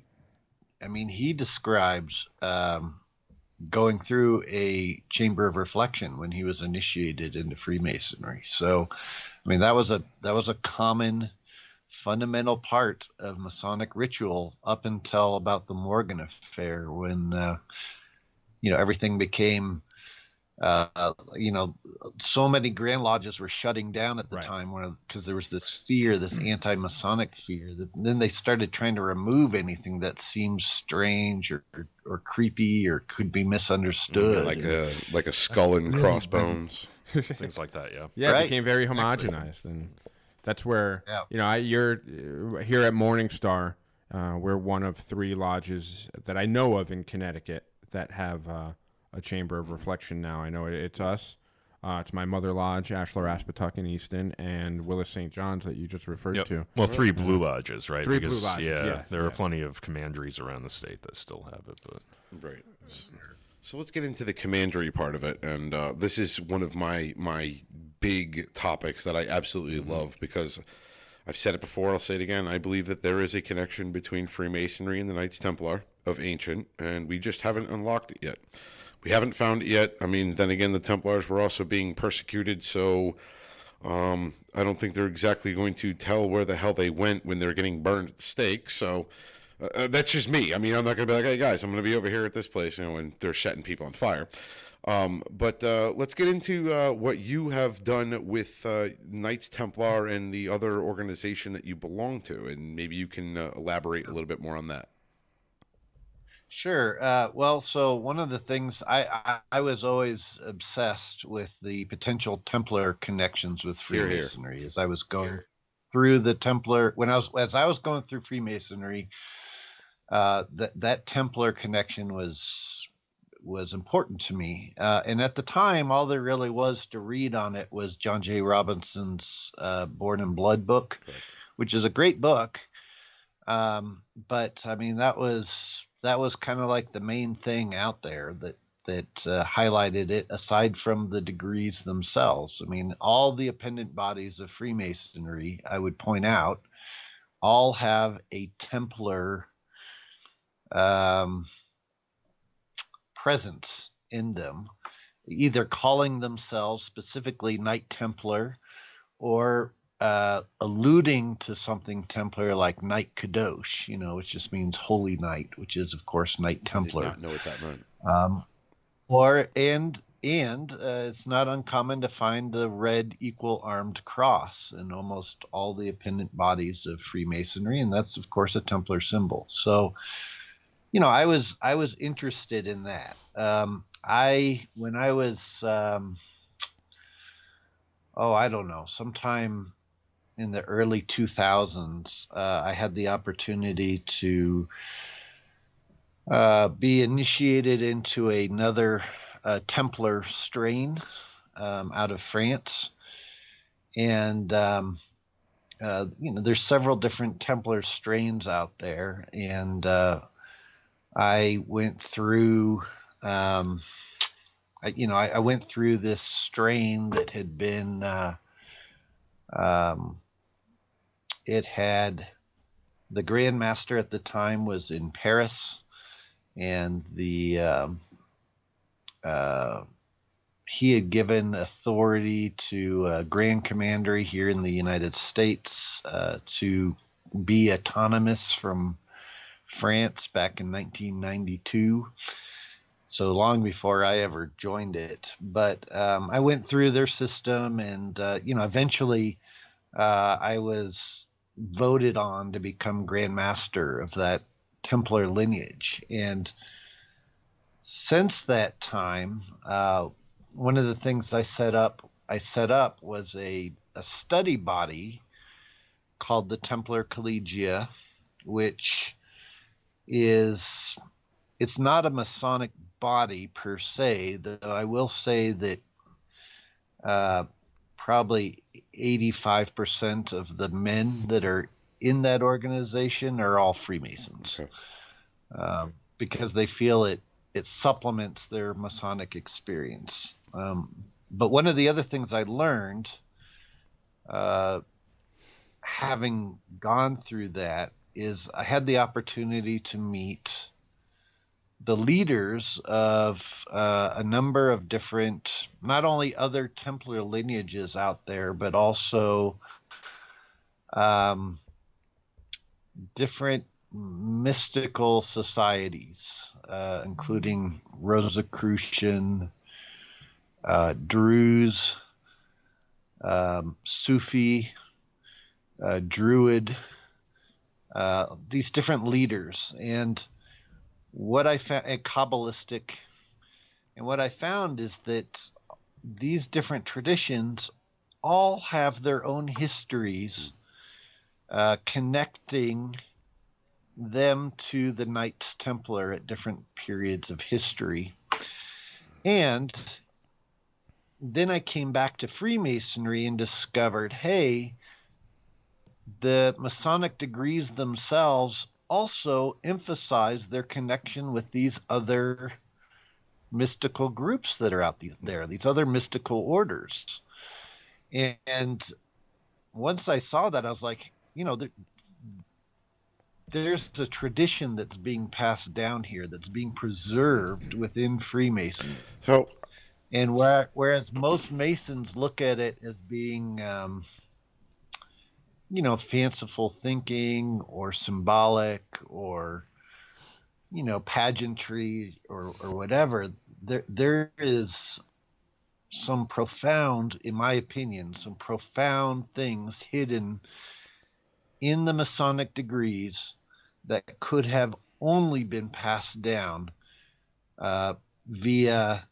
describes going through a chamber of reflection when he was initiated into Freemasonry. So, I mean, that was a common fundamental part of Masonic ritual up until about the Morgan affair, when you know, everything became you know, so many Grand Lodges were shutting down at the time because there was this fear, this anti-Masonic fear, that then they started trying to remove anything that seems strange or creepy or could be misunderstood. Like a skull and crossbones. Things like that, it became very homogenized, and that's where you know, you're here at Morningstar. We're one of 3 lodges that I know of in Connecticut that have a Chamber of Reflection now. I know it's us. It's my mother lodge, Ashlar Aspetuck in Easton, and Willis St. John's that you just referred to. Well, 3 blue lodges, right? 3 blue lodges, there are plenty of commanderies around the state that still have it. But So let's get into the commandery part of it, and this is one of my big topics that I absolutely love, because I've said it before, I'll say it again. I believe that there is a connection between Freemasonry and the Knights Templar of Ancient, and we just haven't unlocked it yet. We haven't found it yet. I mean, then again, the Templars were also being persecuted, so I don't think they're exactly going to tell where the hell they went when they're getting burned at the stake. So that's just me. I mean, I'm not going to be like, hey, guys, I'm going to be over here at this place, you know, when they're setting people on fire. But let's get into what you have done with Knights Templar and the other organization that you belong to, and maybe you can elaborate a little bit more on that. Sure. Well, so one of the things I was always obsessed with the potential Templar connections with Freemasonry. As I was going through the Templar, as I was going through Freemasonry, that Templar connection was important to me. And at the time, all there really was to read on it was John J. Robinson's Born in Blood book, which is a great book. But I mean, that was kind of like the main thing out there that highlighted it, aside from the degrees themselves. I mean, all the appendant bodies of Freemasonry, I would point out, all have a Templar presence in them, either calling themselves specifically Knight Templar or alluding to something Templar like Knight Kadosh, which just means Holy Knight, which is, of course, Knight Templar. I did not know what that meant. It's not uncommon to find the red equal armed cross in almost all the appendant bodies of Freemasonry, and that's, of course, a Templar symbol. So, I was interested in that. When I was I don't know, sometime in the early 2000s, I had the opportunity to be initiated into another Templar strain out of France. And, there's several different Templar strains out there. And I went through, I went through this strain that had been, it had, the Grand Master at the time was in Paris, and he had given authority to Grand Commandery here in the United States to be autonomous from France back in 1992. So long before I ever joined it. But I went through their system, and eventually I was voted on to become Grand Master of that Templar lineage. And since that time, one of the things I set up was a study body called the Templar Collegia, which it's not a Masonic body per se, though I will say that probably 85% of the men that are in that organization are all Freemasons. Okay. Because they feel it supplements their Masonic experience. But one of the other things I learned, having gone through that, is I had the opportunity to meet the leaders of a number of different, not only other Templar lineages out there, but also different mystical societies, including Rosicrucian, Druze, Sufi, Druid, these different leaders, and what I found, Kabbalistic, and what I found is that these different traditions all have their own histories connecting them to the Knights Templar at different periods of history. And then I came back to Freemasonry and discovered, hey, the Masonic degrees themselves also emphasize their connection with these other mystical groups that are out there, these other mystical orders. And once I saw that, I was like, there's a tradition that's being passed down here, that's being preserved within Freemasonry. So, and whereas most Masons look at it as being, fanciful thinking or symbolic or, pageantry or whatever, there is some profound, in my opinion, some profound things hidden in the Masonic degrees that could have only been passed down via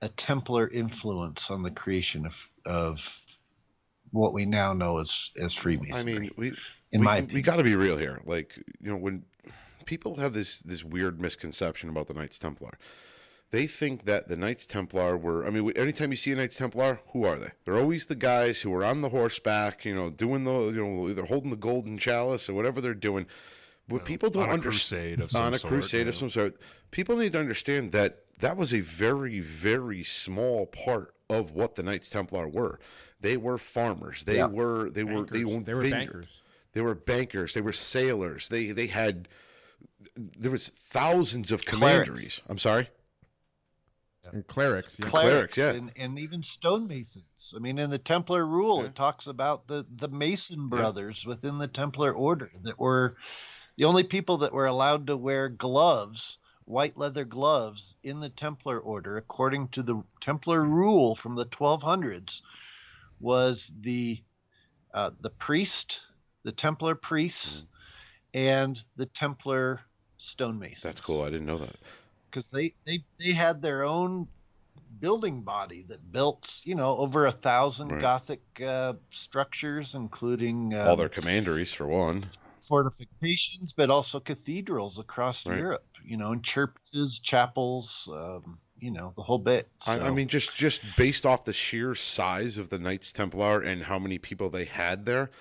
a Templar influence on the creation of what we now know as Freemasonry. I mean, we got to be real here. Like, when people have this weird misconception about the Knights Templar, they think that the Knights Templar were, anytime you see a Knights Templar, who are they? They're always the guys who are on the horseback, doing the, either holding the golden chalice or whatever they're doing. What people don't understand, on a crusade of some sort, people need to understand that was a very, very small part of what the Knights Templar were. They were farmers. They owned vineyards. Bankers. They were bankers. They were sailors. There was thousands of commanderies. I'm sorry? And clerics. Yeah. Clerics, yeah. And even stonemasons. I mean, in the Templar rule, it talks about the Mason brothers within the Templar order that were the only people that were allowed to wear gloves, white leather gloves, in the Templar order, according to the Templar rule from the 1200s, was the priest, the Templar priests, and the Templar stonemasons. That's cool. I didn't know that. Because they had their own building body that built, over 1,000 Gothic structures, including all their commanderies for one, fortifications, but also cathedrals across Europe. And churches, chapels, the whole bit. So. I mean, just based off the sheer size of the Knights Templar and how many people they had there.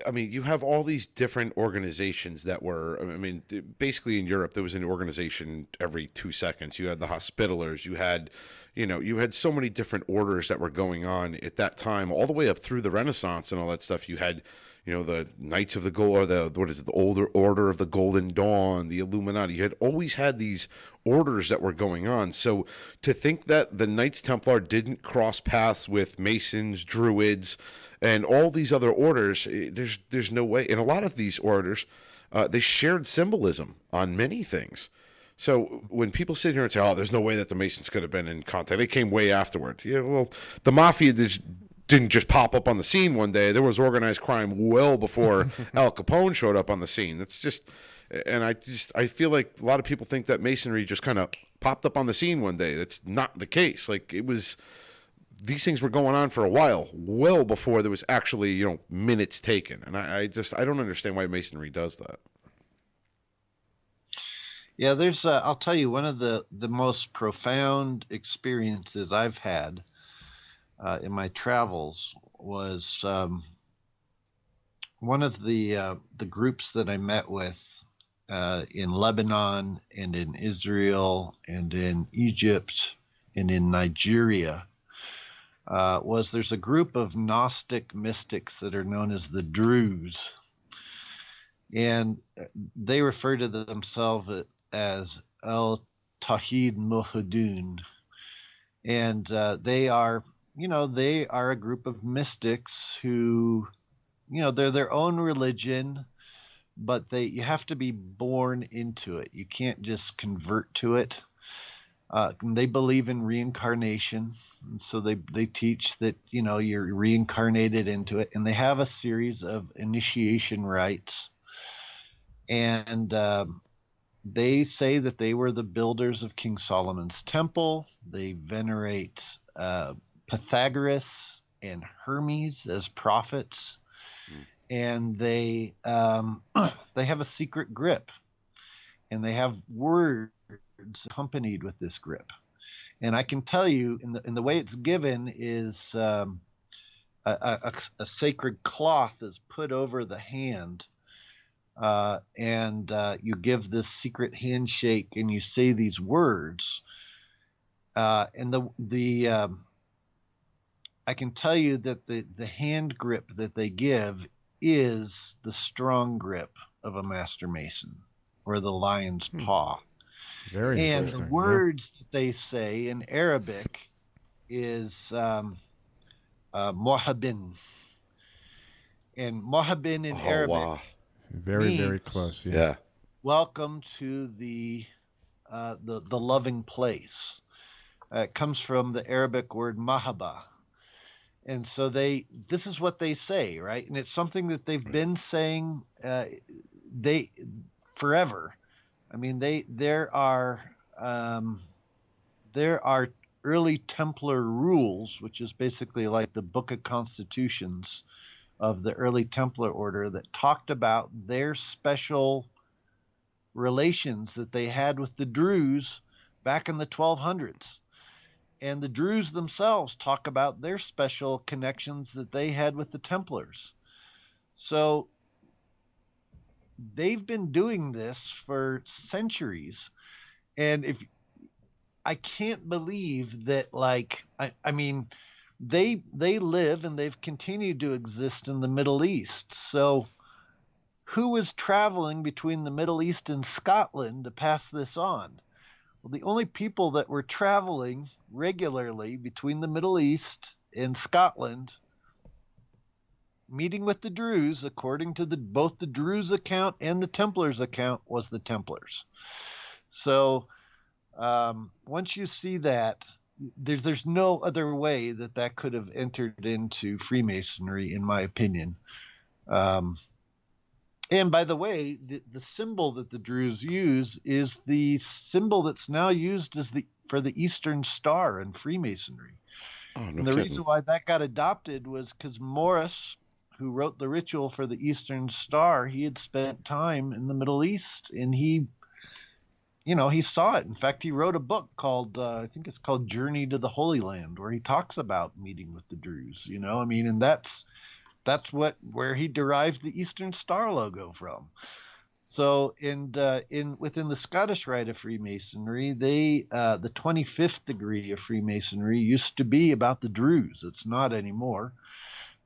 I mean, you have all these different organizations that were, I mean, basically in Europe, there was an organization every 2 seconds. You had the Hospitallers, you had so many different orders that were going on at that time, all the way up through the Renaissance and all that stuff. You had, the Knights of the Gold, or the older Order of the Golden Dawn, the Illuminati. You had always had these orders that were going on. So to think that the Knights Templar didn't cross paths with Masons, Druids, and all these other orders, there's no way. And a lot of these orders, they shared symbolism on many things. So when people sit here and say, "Oh, there's no way that the Masons could have been in contact," they came way afterward. Yeah, well, the Mafia didn't just pop up on the scene one day. There was organized crime well before Al Capone showed up on the scene. That's just, and I feel like a lot of people think that Masonry just kind of popped up on the scene one day. That's not the case. Like, it was. These things were going on for a while, well before there was actually, minutes taken. And I don't understand why Masonry does that. Yeah, there's, I'll tell you, one of the most profound experiences I've had in my travels was one of the groups that I met with in Lebanon and in Israel and in Egypt and in Nigeria. There's a group of Gnostic mystics that are known as the Druze, and they refer to themselves as El Tawhid Muhadun, and they are a group of mystics who, they're their own religion, but you have to be born into it. You can't just convert to it. They believe in reincarnation, and so they teach that you're reincarnated into it, and they have a series of initiation rites, and they say that they were the builders of King Solomon's temple. They venerate Pythagoras and Hermes as prophets, and they have a secret grip, and they have words accompanied with this grip. And I can tell you, in the way it's given is a sacred cloth is put over the hand, and you give this secret handshake, and you say these words. And I can tell you that the hand grip that they give is the strong grip of a Master Mason, or the lion's paw. Very and interesting. The words that they say in Arabic is Mohabin. And Mohabin in Arabic. Wow. Very, very close. Yeah. Welcome to the loving place. It comes from the Arabic word mahaba. And so this is what they say, right? And it's something that they've been saying forever. I mean, there are early Templar rules, which is basically like the Book of Constitutions of the early Templar order, that talked about their special relations that they had with the Druze back in the 1200s. And the Druze themselves talk about their special connections that they had with the Templars. So they've been doing this for centuries. And I can't believe that, I mean, they live and they've continued to exist in the Middle East. So who was traveling between the Middle East and Scotland to pass this on? Well, the only people that were traveling regularly between the Middle East and Scotland, meeting with the Druze, according to both the Druze account and the Templars account, was the Templars. So once you see that, there's no other way that could have entered into Freemasonry, in my opinion. And by the way, the symbol that the Druze use is the symbol that's now used for the Eastern Star in Freemasonry. Oh, no and the kidding. reason why that got adopted was because Morris, who wrote the ritual for the Eastern Star, he had spent time in the Middle East, and he saw it. In fact, he wrote a book called, I think it's called Journey to the Holy Land, where he talks about meeting with the Druze, and that's where he derived the Eastern Star logo from. So, within the Scottish Rite of Freemasonry, the 25th degree of Freemasonry used to be about the Druze. It's not anymore,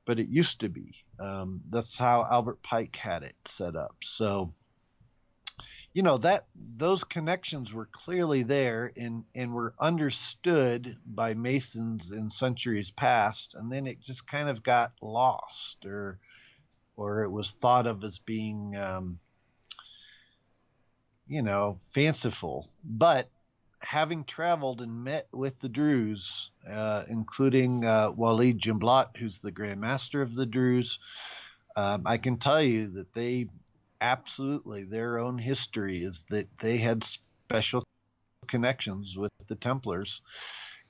but it used to be. That's how Albert Pike had it set up. So, those connections were clearly there and were understood by Masons in centuries past, and then it just kind of got lost, or it was thought of as being fanciful. But having traveled and met with the Druze, including Walid Jumblat, who's the Grand Master of the Druze, I can tell you that their own history is that they had special connections with the Templars,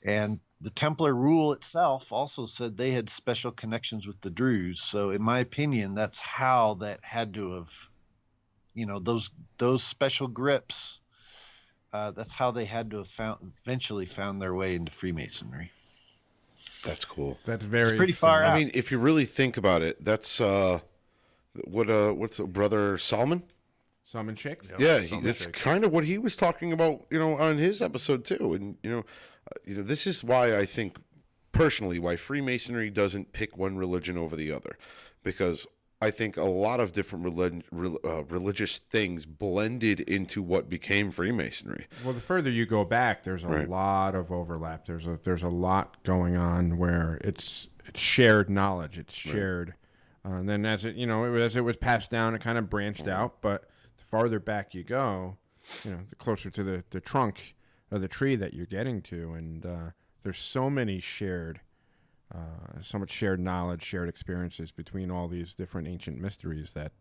and the Templar rule itself also said they had special connections with the Druze. So in my opinion, that's how that had to have, those special grips, that's how they had to have eventually found their way into Freemasonry. That's cool. That's very pretty far out. I mean, if you really think about it, that's what's the brother Solomon? Solomon Sheikh? Yeah, it's kind of what he was talking about, on his episode too. And this is why I think personally why Freemasonry doesn't pick one religion over the other, because I think a lot of different religious things blended into what became Freemasonry. Well, the further you go back, there's a lot of overlap. There's a lot going on where it's shared knowledge. It's shared. And then as it was passed down, it kind of branched out. But the farther back you go, the closer to the trunk of the tree that you're getting to. And there's so many so much shared knowledge, shared experiences between all these different ancient mysteries that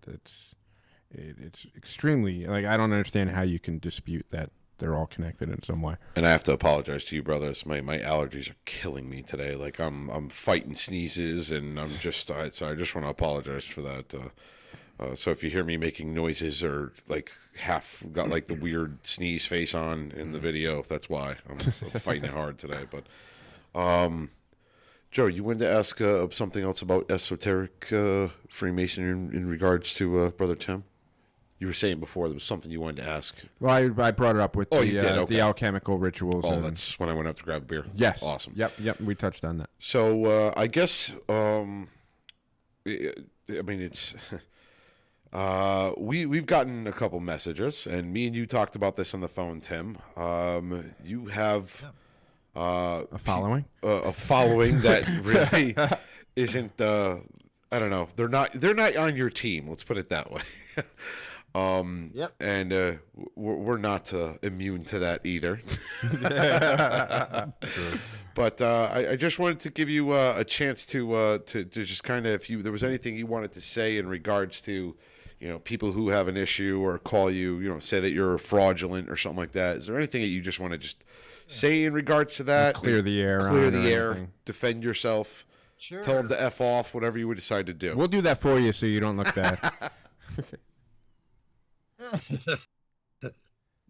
it's extremely, I don't understand how you can dispute that they're all connected in some way. And I have to apologize to you, brothers. My allergies are killing me today. I'm fighting sneezes, and I'm just so I just want to apologize for that. So if you hear me making noises or half got the weird sneeze face on in the video, that's why I'm fighting it hard today. But Joe, you wanted to ask something else about esoteric Freemasonry in regards to Brother Tim? You were saying before there was something you wanted to ask. Well, I brought it up with the alchemical rituals. Oh, that's when I went up to grab a beer. Yes. Awesome. Yep, we touched on that. So I guess, it's... we've gotten a couple messages, and me and you talked about this on the phone, Tim. You have... a following? A following that really isn't... I don't know. They're not on your team. Let's put it that way. Yep. And we're not immune to that either. Sure. But I just wanted to give you a chance to just kind of, if there was anything you wanted to say in regards to, people who have an issue or call you, say that you're fraudulent or something like that. Is there anything that you just want to just say in regards to that? Clear the air. Anything. Defend yourself. Sure. Tell them to F off, whatever you would decide to do. We'll do that for you so you don't look bad.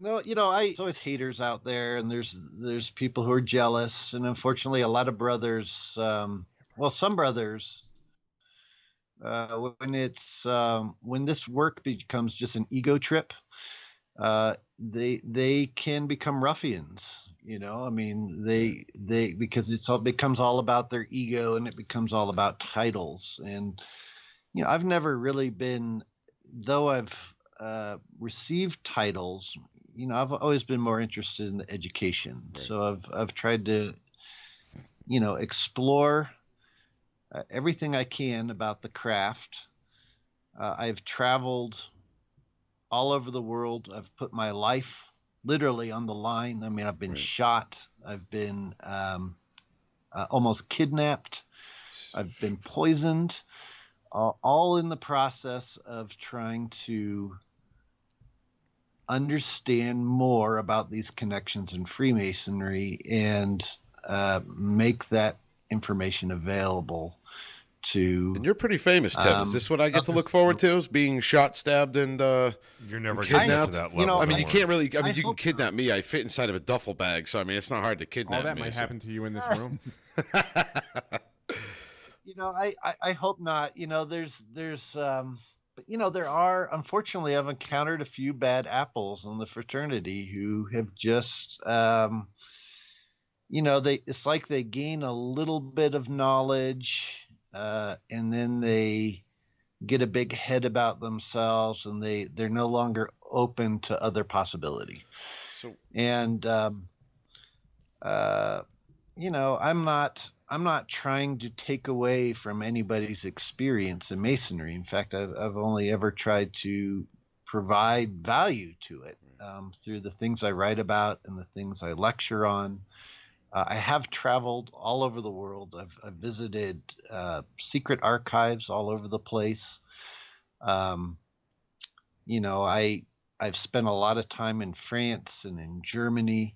No, there's always haters out there, and there's people who are jealous, and unfortunately, a lot of brothers, some brothers, when this work becomes just an ego trip, they can become ruffians. They because becomes all about their ego, and it becomes all about titles. And I've never really been though I've received titles, I've always been more interested in the education. Right. So I've tried to, explore everything I can about the craft. I've traveled all over the world. I've put my life literally on the line. I mean, I've been shot. I've been almost kidnapped. I've been poisoned. All in the process of trying to understand more about these connections in Freemasonry and make that information available to. And you're pretty famous, Ted. Is this what I get to look forward to? Is being shot, stabbed, and you're never going to get to that level. I mean, you can't really. I mean, you can kidnap me. I fit inside of a duffel bag, so I mean, it's not hard to kidnap me. All that might happen to you in this room. I hope not. There's but there are, unfortunately, I've encountered a few bad apples in the fraternity who have just it's like they gain a little bit of knowledge and then they get a big head about themselves and they're no longer open to other possibility. And I'm not trying to take away from anybody's experience in Masonry. In fact, I've only ever tried to provide value to it through the things I write about and the things I lecture on. I have traveled all over the world. I've visited secret archives all over the place. I've spent a lot of time in France and in Germany.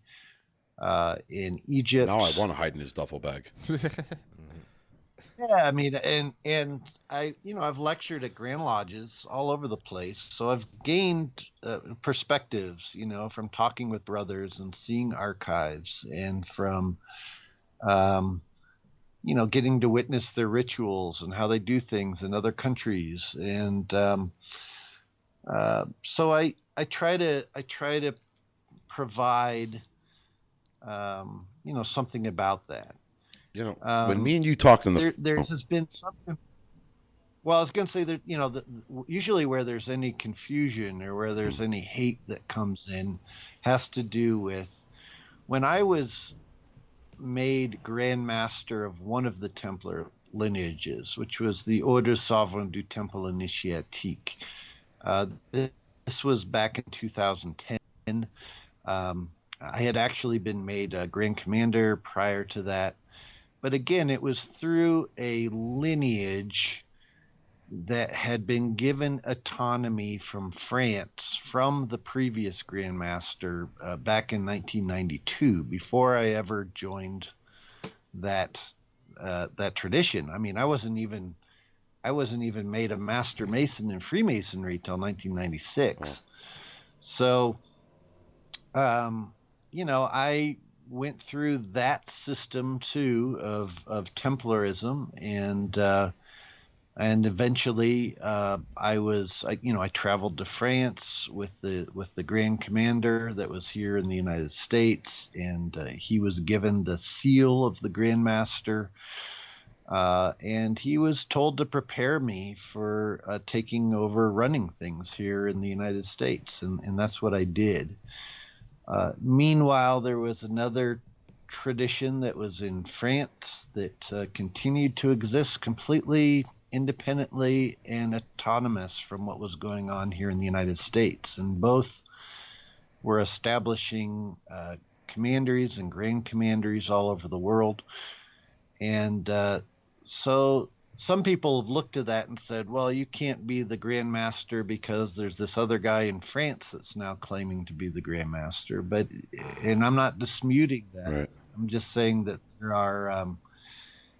In Egypt. Now I want to hide in his duffel bag. Yeah, I mean, and I've lectured at Grand Lodges all over the place, so I've gained perspectives, from talking with brothers and seeing archives, and from, getting to witness their rituals and how they do things in other countries, and so I try to provide. Something about that. When me and you talked in has been something. Well, I was going to say that usually where there's any confusion or where there's any hate that comes in, has to do with when I was made Grand Master of one of the Templar lineages, which was the Ordre Souverain du Temple Initiatique. This was back in 2010. I had actually been made a Grand Commander prior to that. But again, it was through a lineage that had been given autonomy from France, from the previous Grand Master back in 1992, before I ever joined that tradition. I mean, I wasn't even made a Master Mason in Freemasonry till 1996. So, I went through that system too of Templarism, and eventually I traveled to France with the Grand Commander that was here in the United States, and he was given the seal of the Grand Master, and he was told to prepare me for taking over running things here in the United States, and that's what I did. Meanwhile, there was another tradition that was in France that continued to exist completely independently and autonomous from what was going on here in the United States. And both were establishing commanderies and grand commanderies all over the world. And so some people have looked at that and said, well, you can't be the Grand Master because there's this other guy in France that's now claiming to be the Grand Master. And I'm not disputing that. Right. I'm just saying that there are,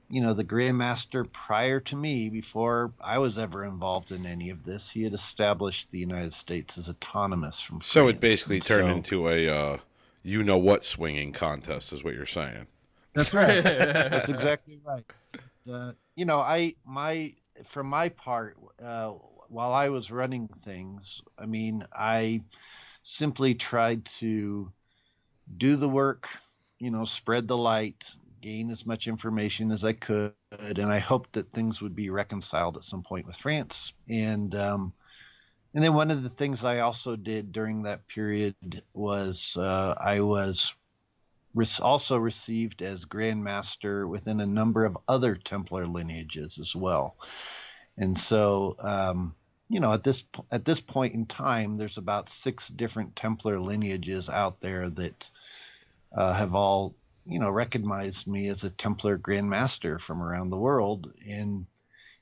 the Grand Master prior to me, before I was ever involved in any of this, he had established the United States as autonomous from France. So it basically turned into a you-know-what swinging contest is what you're saying. That's right. That's exactly right. For my part, while I was running things, I mean, I simply tried to do the work, spread the light, gain as much information as I could, and I hoped that things would be reconciled at some point with France. And And then one of the things I also did during that period was I was also received as Grand Master within a number of other Templar lineages as well. And so, at this point in time, there's about 6 different Templar lineages out there that have all, recognized me as a Templar Grand Master from around the world, and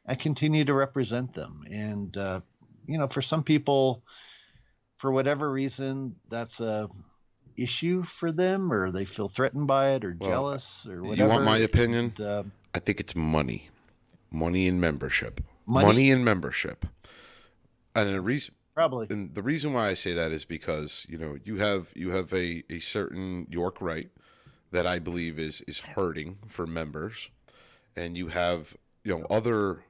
I continue to represent them. And for some people, for whatever reason, that's a issue for them, or they feel threatened by it, or jealous, or whatever. You want my opinion? And, I think it's money and membership, money and membership. And the reason, probably, and the reason why I say that is because you have a certain York Rite that I believe is hurting for members, and you have other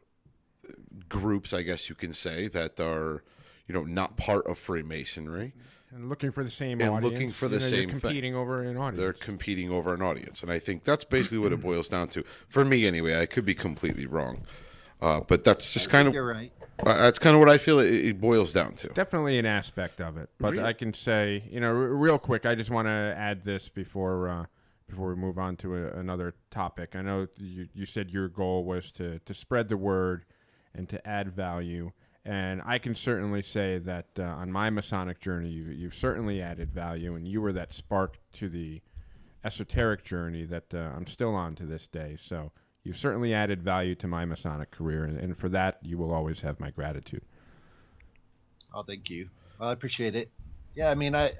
groups, I guess you can say, that are not part of Freemasonry. And looking for the same and audience. Looking for the same they're competing thing. Over an audience. They're competing over an audience. And I think that's basically what it boils down to. For me, anyway. I could be completely wrong. But that's just kind of... You're right. That's kind of what I feel it boils down to. Definitely an aspect of it. But I can say, real quick, I just want to add this before we move on to another topic. I know you said your goal was to spread the word and to add value. And I can certainly say that on my Masonic journey, you've certainly added value, and you were that spark to the esoteric journey that I'm still on to this day. So you've certainly added value to my Masonic career, and for that, you will always have my gratitude. Oh, thank you. Well, I appreciate it. Yeah, I mean, I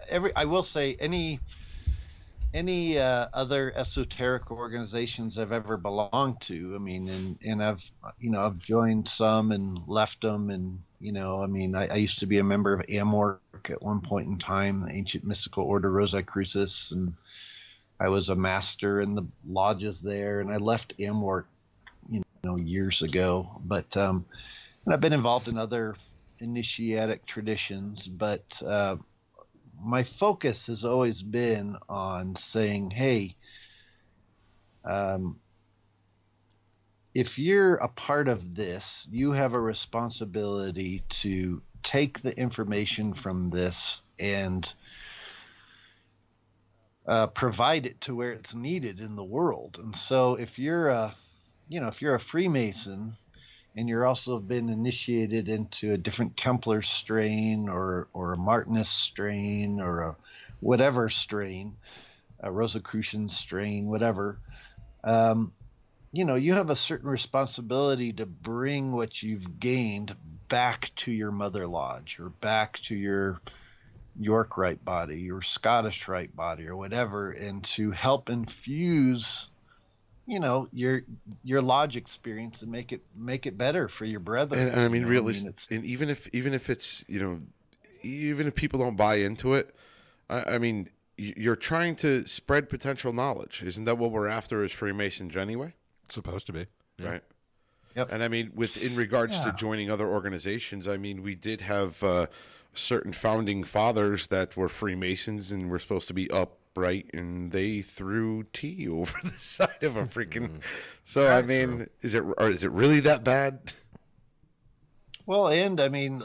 will say any other esoteric organizations I've ever belonged to. I mean, and I've joined some and left them, and I used to be a member of AMORC at one point in time, the Ancient Mystical Order Rosicrucis, and I was a master in the lodges there, and I left AMORC, years ago. But and I've been involved in other initiatic traditions, but my focus has always been on saying, hey, if you're a part of this, you have a responsibility to take the information from this and provide it to where it's needed in the world. And so if you're a Freemason, and you're also been initiated into a different Templar strain or a Martinist strain or a whatever strain, a Rosicrucian strain, whatever, you have a certain responsibility to bring what you've gained back to your mother lodge or back to your York Rite body, your Scottish Rite body, or whatever, and to help infuse your lodge experience and make it better for your brethren. And I mean, really, and even if it's even if people don't buy into it, I mean, you're trying to spread potential knowledge. Isn't that what we're after as Freemasons anyway? It's supposed to be, yeah. Right? Yep. And I mean, in regards to joining other organizations, I mean, we did have certain founding fathers that were Freemasons and were supposed to be upright, and they threw tea over the side of a freaking. So I mean, is it really that bad? Well, and I mean,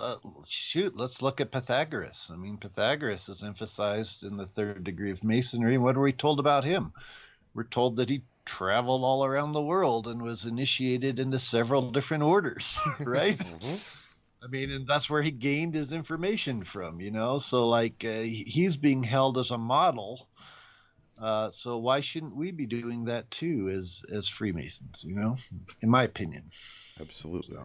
let's look at Pythagoras. I mean, Pythagoras is emphasized in the third degree of Masonry. And what are we told about him? We're told that he traveled all around the world and was initiated into several different orders, right? Mm-hmm. I mean, and that's where he gained his information from, So, like, he's being held as a model. So why shouldn't we be doing that too, as Freemasons? In my opinion. Absolutely.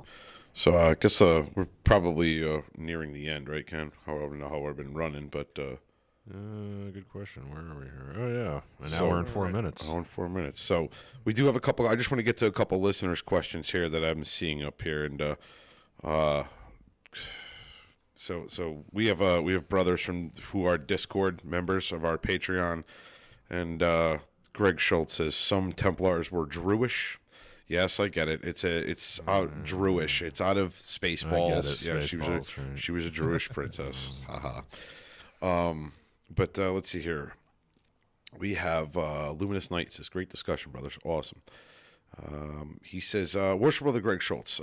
So I guess we're probably nearing the end, right, Ken? I don't know how we've been running, but good question. Where are we here? Oh yeah, an hour and 4 minutes. Hour and 4 minutes. So we do have a couple. I just want to get to a couple listeners' questions here that I'm seeing up here, and so we have brothers who are Discord members of our Patreon, and Greg Schultz says some Templars were Druish. Yes, I get it. It's out Druish. It's out of Spaceballs. Yeah, she was a Druish princess. Haha. But let's see here. We have Luminous Knight says, great discussion, brothers. Awesome. He says, Worship Brother Greg Schultz.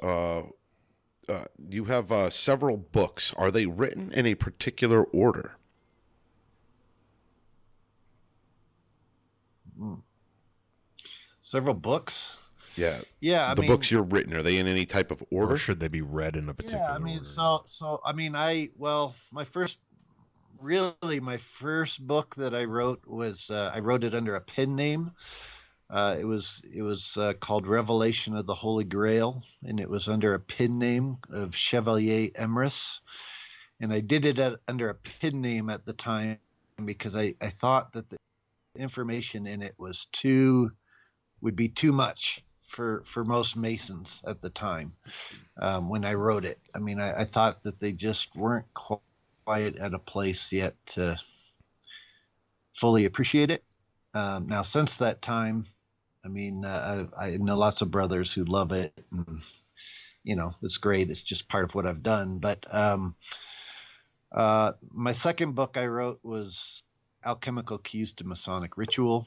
you have several books. Are they written in a particular order? Several books. Yeah. Yeah, The books you're written, are they in any type of order? Or should they be read in a particular yeah, I mean, order? my first book that I wrote was I wrote it under a pen name. It was called Revelation of the Holy Grail, and it was under a pen name of Chevalier Emrys. And I did it under a pen name at the time because I thought that the information in it would be too much for most Masons at the time when I wrote it. I mean, I thought that they just weren't quite at a place yet to fully appreciate it. Now, since that time, I mean, I know lots of brothers who love it, and it's great. It's just part of what I've done. But my second book I wrote was Alchemical Keys to Masonic Ritual.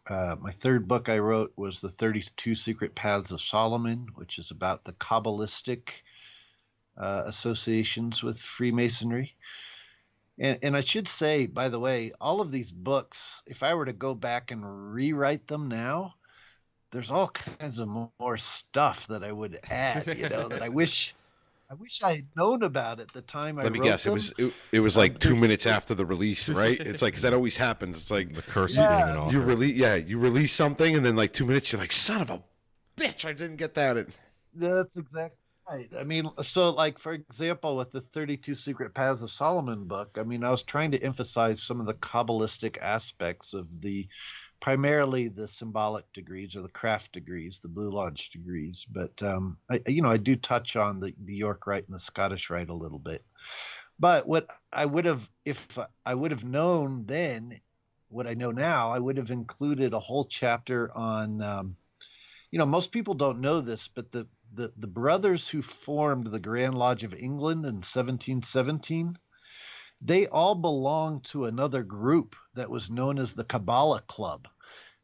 My third book I wrote was The 32 Secret Paths of Solomon, which is about the Kabbalistic associations with Freemasonry. And I should say, by the way, all of these books, if I were to go back and rewrite them now, there's all kinds of more stuff that I would add, that I wish I had known about at the time I wrote them. Let me guess. It was like 2 minutes after the release, right? It's like, 'cause that always happens. It's like the curse of being an author. You release something, and then like 2 minutes, you're like, son of a bitch, I didn't get that. That's exactly right. I mean, so like, for example, with the 32 Secret Paths of Solomon book, I mean, I was trying to emphasize some of the Kabbalistic aspects of primarily the symbolic degrees or the craft degrees, the Blue Lodge degrees. But I do touch on the York Rite and the Scottish Rite a little bit. But what I would have, if I would have known then what I know now, I would have included a whole chapter on, most people don't know this, but the brothers who formed the Grand Lodge of England in 1717, they all belonged to another group that was known as the Kabbalah Club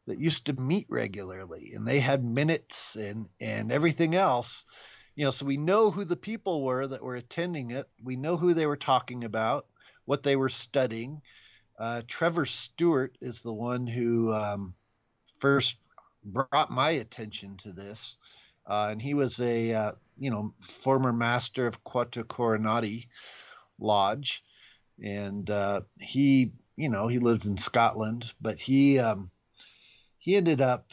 that used to meet regularly, and they had minutes and everything else. So we know who the people were that were attending it. We know who they were talking about, what they were studying. Trevor Stewart is the one who first brought my attention to this. And he was a, former master of Quattro Coronati Lodge. And he lives in Scotland, but he ended up,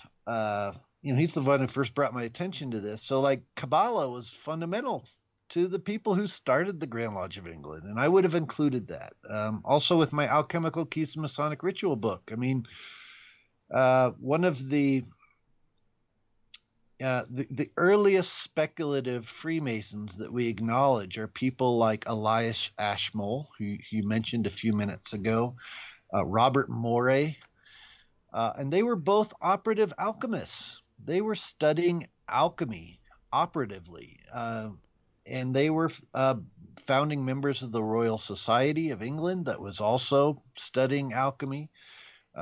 he's the one who first brought my attention to this. So like Kabbalah was fundamental to the people who started the Grand Lodge of England. And I would have included that. Also with my Alchemical Keys to Masonic Ritual book. I mean, one of the earliest speculative Freemasons that we acknowledge are people like Elias Ashmole, who you mentioned a few minutes ago, Robert Moray, and they were both operative alchemists. They were studying alchemy operatively, and they were founding members of the Royal Society of England that was also studying alchemy.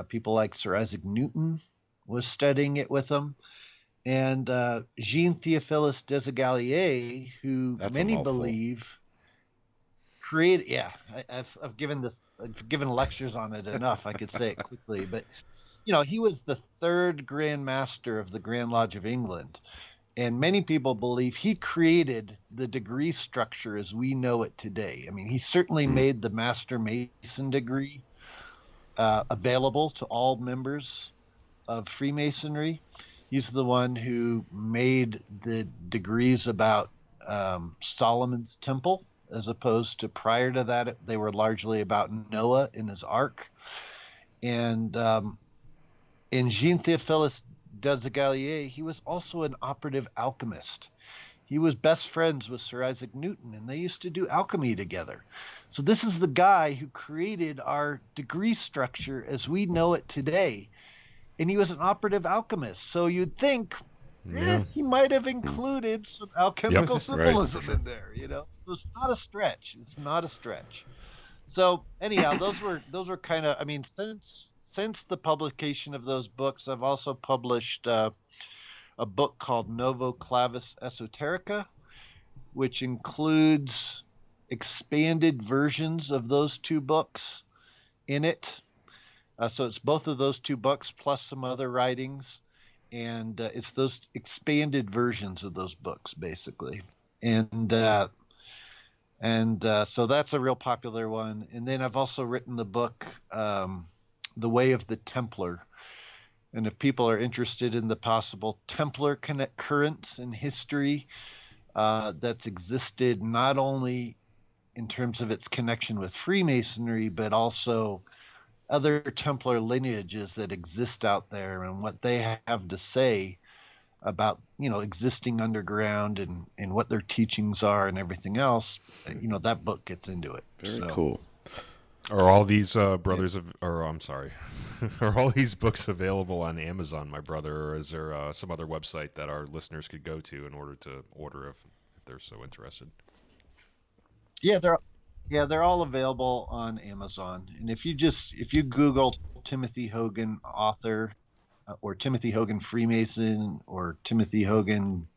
People like Sir Isaac Newton was studying it with them. And Jean Theophilus Desagalliers, who many believe created, I've given lectures on it enough. I could say it quickly, but he was the third Grand Master of the Grand Lodge of England, and many people believe he created the degree structure as we know it today. I mean, he certainly made the Master Mason degree available to all members of Freemasonry. He's the one who made the degrees about Solomon's Temple, as opposed to prior to that, they were largely about Noah in his ark. And in Jean Theophilus Desagalliers, he was also an operative alchemist. He was best friends with Sir Isaac Newton, and they used to do alchemy together. So this is the guy who created our degree structure as we know it today. And he was an operative alchemist. So you'd think he might have included some alchemical symbolism in there, So it's not a stretch. It's not a stretch. So anyhow, those were kind of, I mean, since the publication of those books, I've also published a book called Novo Clavis Esoterica, which includes expanded versions of those 2 books in it. So it's both of those 2 books plus some other writings, and it's those expanded versions of those books basically. And so that's a real popular one. And then I've also written the book, The Way of the Templar. And if people are interested in the possible Templar currents in history that's existed not only in terms of its connection with Freemasonry, but also other Templar lineages that exist out there and what they have to say about, existing underground and what their teachings are and everything else, that book gets into it. Very cool. Are all these are all these books available on Amazon, my brother, or is there some other website that our listeners could go to in order to order if they're so interested? Yeah, they're all available on Amazon. And if you Google Timothy Hogan author, or Timothy Hogan Freemason, or Timothy Hogan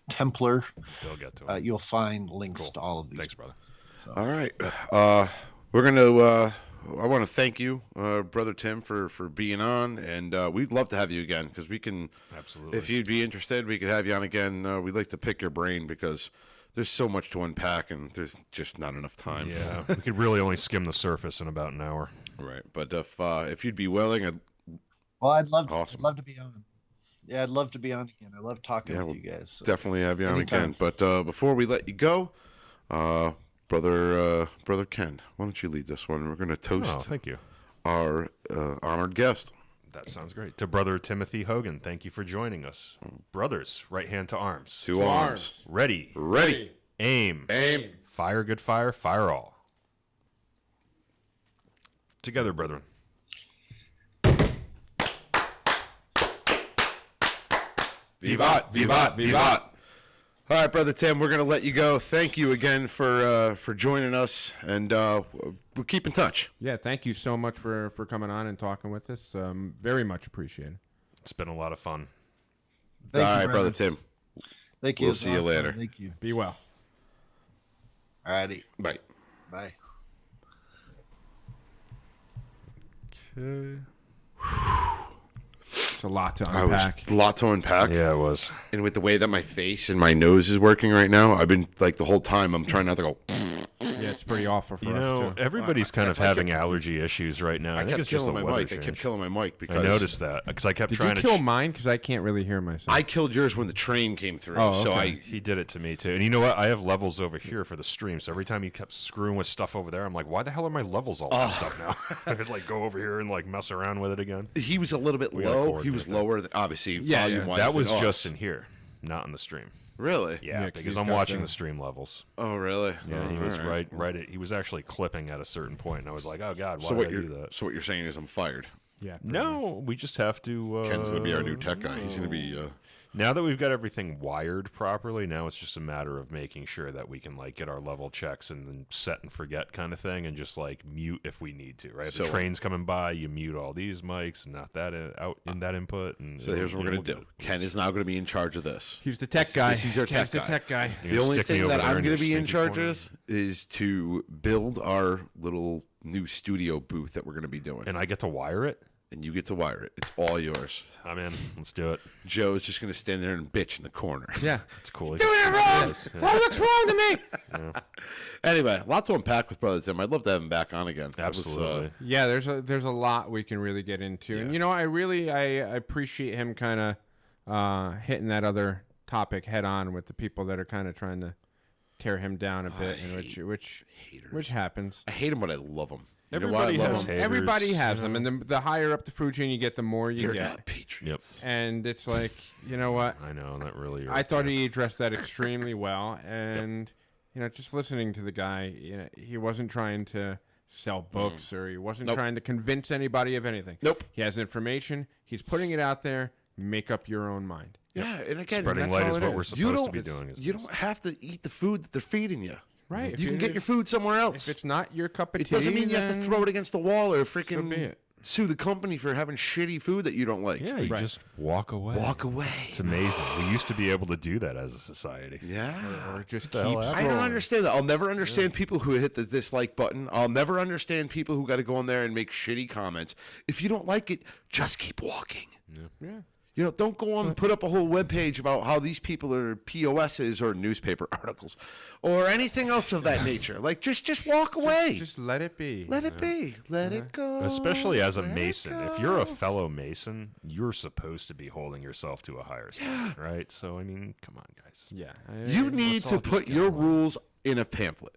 Templar, they'll get to it. You'll find links to all of these. Thanks, brother. So, all right. We're going to, I want to thank you, Brother Tim, for being on. And we'd love to have you again because we can, absolutely. If you'd be interested, we could have you on again. We'd like to pick your brain because there's so much to unpack and there's just not enough time. Yeah, we could really only skim the surface in about an hour. Right. But if you'd be willing, I'd love awesome. I'd love to be on. Yeah, I'd love to be on again. I love talking with you guys. So. Definitely have you on Anytime. again. But before we let you go, Brother Ken, why don't you lead this one? We're going to toast thank you. Our honored guest. That sounds great. To Brother Timothy Hogan, thank you for joining us. Brothers, right hand to arms. To arms. Ready. Aim. Fire good fire, fire all. Together, brethren. Vivat, vivat, vivat. All right, Brother Tim, we're going to let you go. Thank you again for joining us, and we'll keep in touch. Yeah, thank you so much for coming on and talking with us. Very much appreciated. It's been a lot of fun. All right, Brother Tim. Thank you. We'll see you later. Thank you. Be well. All righty. Bye. Bye. Okay. It's a lot to unpack. A lot to unpack. Yeah, it was. And with the way that my face and my nose is working right now, I've been like the whole time I'm trying not to go. Yeah, it's pretty awful for us, too. Everybody's kind of having allergy issues right now. I think kept it's just the killing my weather mic. I change. kept killing my mic because I noticed that because I kept trying Did to. you kill mine? Because I can't really hear myself. I killed yours when the train came through. Oh, So okay. He did it to me too, and you know what? I have levels over here for the stream. So every time he kept screwing with stuff over there, I'm like, why the hell are my levels all messed up now? I could like go over here and like mess around with it again. He was a little bit low. He was lower than obviously volume-wise. That was than just us. in here, not in the stream. Really? Yeah, 'cause because he's I'm got watching the- the stream levels. Oh, really? Yeah, he was all right. right. He was actually clipping at a certain point, and I was like, oh god, why So did I do that? what you're saying is I'm fired. Yeah. No, we just have to. Ken's gonna be our new tech guy. He's gonna be. Now that we've got everything wired properly, now it's just a matter of making sure that we can like get our level checks and then set and forget kind of thing, and just like mute if we need to. Right, if So- the train's coming by, you mute all these mics and not that out in that input. And So here's what we're gonna do. Ken is now gonna be in charge of this. He's the tech guy. He's our Ken's tech the tech guy. You're The gonna only stick me thing over that there I'm in going your to be in stinky charge corner. of is to build our little new studio booth that we're going to be doing. And I get to wire it. And you get to wire it. It's all yours. I'm in. Let's do it. Joe's just going to stand there and bitch in the corner. Yeah. It's cool. Doing it wrong! What looks wrong to me? Anyway, lots to unpack with Brother Tim. I'd love to have him back on again. That was, Absolutely. Yeah, there's a lot we can really get into. And, you know, I appreciate him kind of hitting that other topic head on with the people that are kind of trying to tear him down a bit, and which happens. I hate him, but I love him. You know Everybody why I love has him? haters. Everybody has them, and the higher up the food chain you get, the more you You're get. not patriots. And it's like, you know what? I know that really. I thought he addressed that extremely well, and you know, just listening to the guy, you know, he wasn't trying to sell books or he wasn't trying to convince anybody of anything. Nope. He has information. He's putting it out there. Make up your own mind. Yeah, and again, Spreading that's light all is it what is. we're supposed to be doing. You don't have to eat the food that they're feeding you. Right. You can get your food somewhere else. If it's not your cup of tea, It doesn't mean you have to then throw it against the wall or so freaking be it. sue the company for having shitty food that you don't like. Yeah, you just walk away. Walk away. It's amazing. We used to be able to do that as a society. Yeah. Or just the hell keep out? I don't understand that. I'll never understand people who hit the dislike button. I'll never understand people who got to go on there and make shitty comments. If you don't like it, just keep walking. Yeah. You know, don't go on and put up a whole webpage about how these people are POSs or newspaper articles or anything else of that nature. Like, just walk away. Just let it be. Let it be. Let it go. Especially as a Let it Mason. If go. you're a fellow Mason, you're supposed to be holding yourself to a higher standard, right? So, I mean, come on, guys. Yeah. You need all to just put go your on. rules in a pamphlet.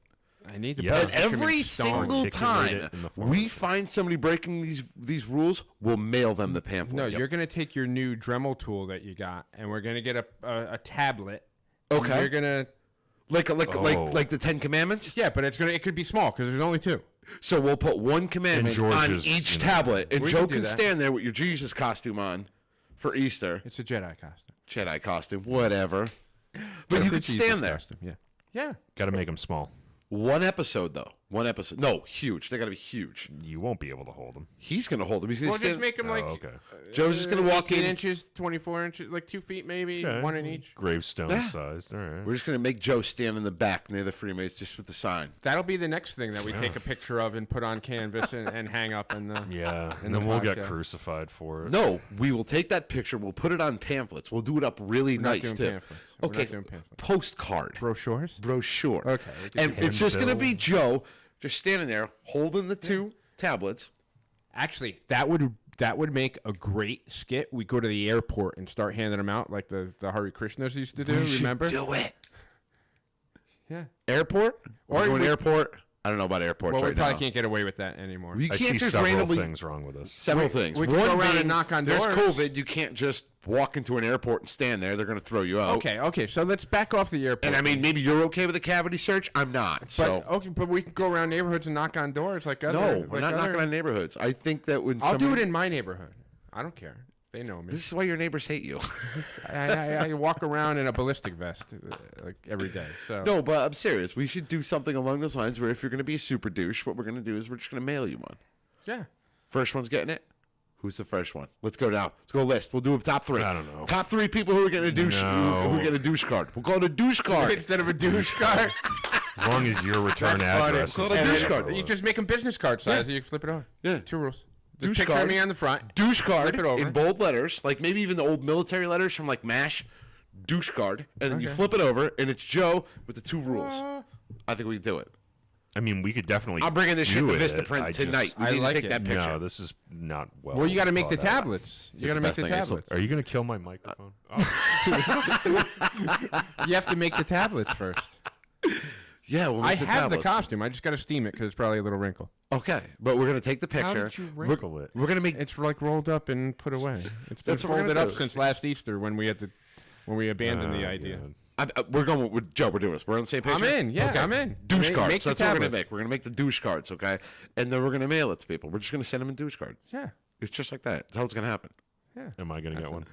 I need to Yeah. put And them in every stone. single Articulate time it in the form we of- find somebody breaking these rules, we'll mail them the pamphlet. No, you're going to take your new Dremel tool that you got, and we're going to get a tablet. Okay. And you're going to... like Oh. the 10 Commandments. Yeah, but it could be small because there's only 2. So we'll put one commandment And on George's, each you know, tablet, and we Joe can do can that. stand there with your Jesus costume on for Easter. It's a Jedi costume. Jedi costume, whatever. But It's you a could Jesus stand there. costume, Yeah. Yeah. Got to make them small. One episode, though. One episode. No, huge. They got to be huge. You won't be able to hold them. He's going to hold them. He's going Well, to just stand. make them like... Oh, okay. Joe's just going to walk 18 in. inches, 24 inches, like 2 feet maybe, Okay. one in each. Gravestone Yeah. sized. All right. We're just going to make Joe stand in the back near the Freemates just with the sign. That'll be the next thing that we take a picture of and put on canvas and hang up in the... Yeah. In And the then we'll get podcast. crucified for it. No, we will take that picture. We'll put it on pamphlets. We'll do it up really We're not nice, doing too. pamphlets. We're not Okay, doing pamphlets. postcard. Brochures? Brochure. Okay, we can And do it's just going to be handbill. Joe just standing there holding the 2 tablets. Actually, that would make a great skit. We go to the airport and start handing them out like the Hare Krishnas used to do. We should Remember? do it. Yeah. Airport? Or Or going we- airport? I don't know about airports Well, we right probably now. can't get away with that anymore. You I can't see just several randomly things wrong with this. several things. we can go One around being, and knock on there's doors. COVID. You can't just walk into an airport and stand there. They're going to throw you out. Okay. So let's back off the airport. And I mean, maybe you're okay with a cavity search. I'm not. but So okay, but we can go around neighborhoods and knock on doors like other. no, we're like not other- knocking on neighborhoods. I think that when I'll do somebody- it in my neighborhood. I don't care. They know me. This is why your neighbors hate you. I walk around in a ballistic vest like every day. So No, but I'm serious. We should do something along those lines where if you're going to be a super douche, what we're going to do is we're just going to mail you one. yeah. First one's getting it. Who's the first one? Let's go down. Let's go list. We'll do a top 3. I don't know. Top 3 people who are getting a douche. No. Who are getting a douche card. We'll call it a douche card. Instead of a douche card, As long as your return That's funny. address Call is it a douche available. card. you just make them business card size. And you flip it over. Yeah. 2 rules. Douche Just picture card. me on the front. Douche card Flip it over. in bold letters, like maybe even the old military letters from like MASH. Douche card, and then you Okay. flip it over, and it's Joe with the 2 rules. I think we can do it. I mean, we could definitely. I'm bringing this shit do to it. Vistaprint I just- tonight. We I need like to take it. that picture. No, this is not well. Well, you got to make the thought out. tablets. You It's got to the make best the thing. It's tablets. Are you going to kill my microphone? Oh. You have to make the tablets first. Yeah, we'll I make the have the tablets. costume. I just got to steam it because it's probably a little wrinkle. Okay, but we're gonna take the How picture. did you wrinkle it? We're gonna make. It's like rolled up and put away. It's been That's what we're folded gonna up do. since last Easter when we abandoned the Oh, idea. God. We're going with Joe. We're doing this. We're on the same page. I'm in. Yeah, I'm in. Douche Make- cards. make the That's what we're gonna tablet. make. We're gonna make the douche cards. Okay, and then we're gonna mail it to people. We're just gonna send them a douche card. Yeah. It's just like that. That's how it's gonna happen. Am I going to get one?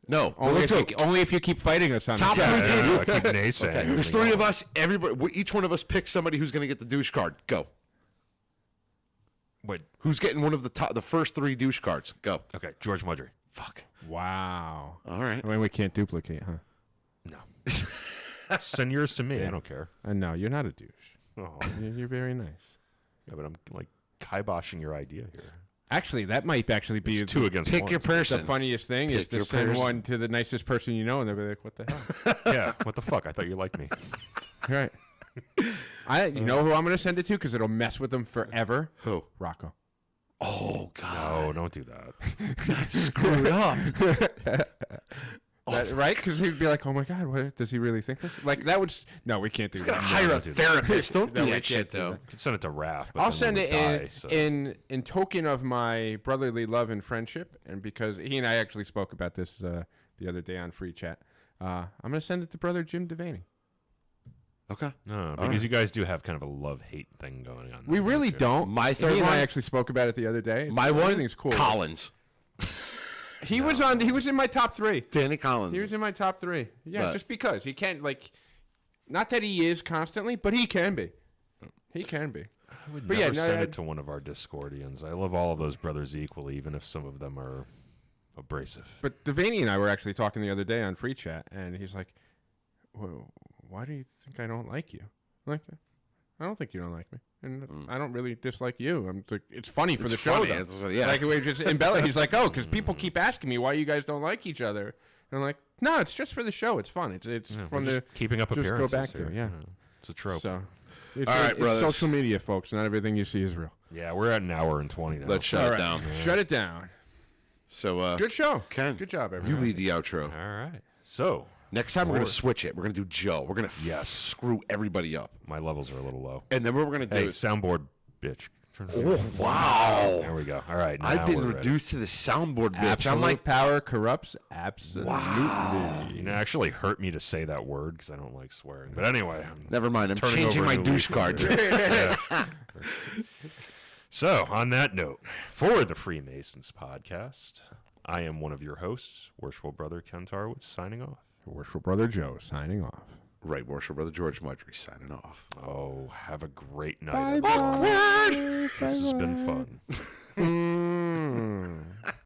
No, Only if you keep fighting us on Top this. three Yeah, people. I keep naysaying. Okay, there's everything 3 of else. us. Everybody, each one of us picks somebody who's gonna get the douche card. Go. Wait. Who's getting one of the first 3 douche cards? Go. Okay, George Mudry. Fuck. Wow. All right. I mean, we can't duplicate, huh? No. Send yours to me. I don't care. No, you're not a douche. Oh, You're very nice. yeah, but I'm like kiboshing your idea here. Actually, that might actually be It's 2 against Pick 1. your the person. funniest thing is Pick to your send person. one to the nicest person you know, and they'll be like, "What the hell?" Yeah. What the fuck? I thought you liked me. Right. You know who I'm going to send it to because it'll mess with them forever. Who? Rocco. Oh God. No, don't do that. That's screwed up. Right? Because he'd be like, "Oh my God, what does he really think this?" Like that would. No, we can't do Gotta that. hire a don't do that. therapist. Don't do No, we that shit can't do though. that. You can send it to Raph. But I'll then send we it would in, die, so. in token of my brotherly love and friendship, and because he and I actually spoke about this the other day on Free Chat. I'm gonna send it to brother Jim Devaney. Okay. No, because you guys do have kind of a love-hate thing going on. We there, really don't you? don't. My he third and I one? actually spoke about it the other day. My one. Everything's cool. Collins. He was on. He was in my top 3. Danny Collins. He was in my top 3. Yeah, But- just because he can't like. Not that he is constantly, but he can be. He can be. I would never send it to one of our Discordians. I love all of those brothers equally, even if some of them are abrasive. But Devaney and I were actually talking the other day on Free Chat, and he's like, well, why do you think I don't like you? I'm like, I don't think you don't like me. And I don't really dislike you. I'm like, it's funny for the show, though. Yeah. Like, we just embellish. He's like, oh, because people keep asking me why you guys don't like each other. And I'm like, no, it's just for the show. It's fun. It's from the keeping up appearances. Just go back to it. Yeah. It's a trope. So, all right, brothers. It's social media, folks. Not everything you see is real. Yeah, we're at an hour and 20 now. Let's shut it down. Yeah. Shut it down. So, good show. Ken, good job, everyone. You lead the outro. All right. So, next time we're going to switch it. We're going to do Joe. We're going to screw everybody up. My levels are a little low. And then what we're going to do is soundboard bitch. Oh, wow. There we go. All right. Now I've been reduced to the soundboard bitch. Absolute I'm like, power corrupts absolutely. Wow. You know, it actually hurt me to say that word because I don't like swearing. But anyway. Never mind. I'm changing my douche card. So, on that note, for the Freemasons podcast, I am one of your hosts, Worshipful Brother Ken Tarwitz, signing off. Worshipful Brother Joe, signing off. Right, Worshipful Brother George Marjorie, signing off. Oh, have a great night. Awkward! This has been fun.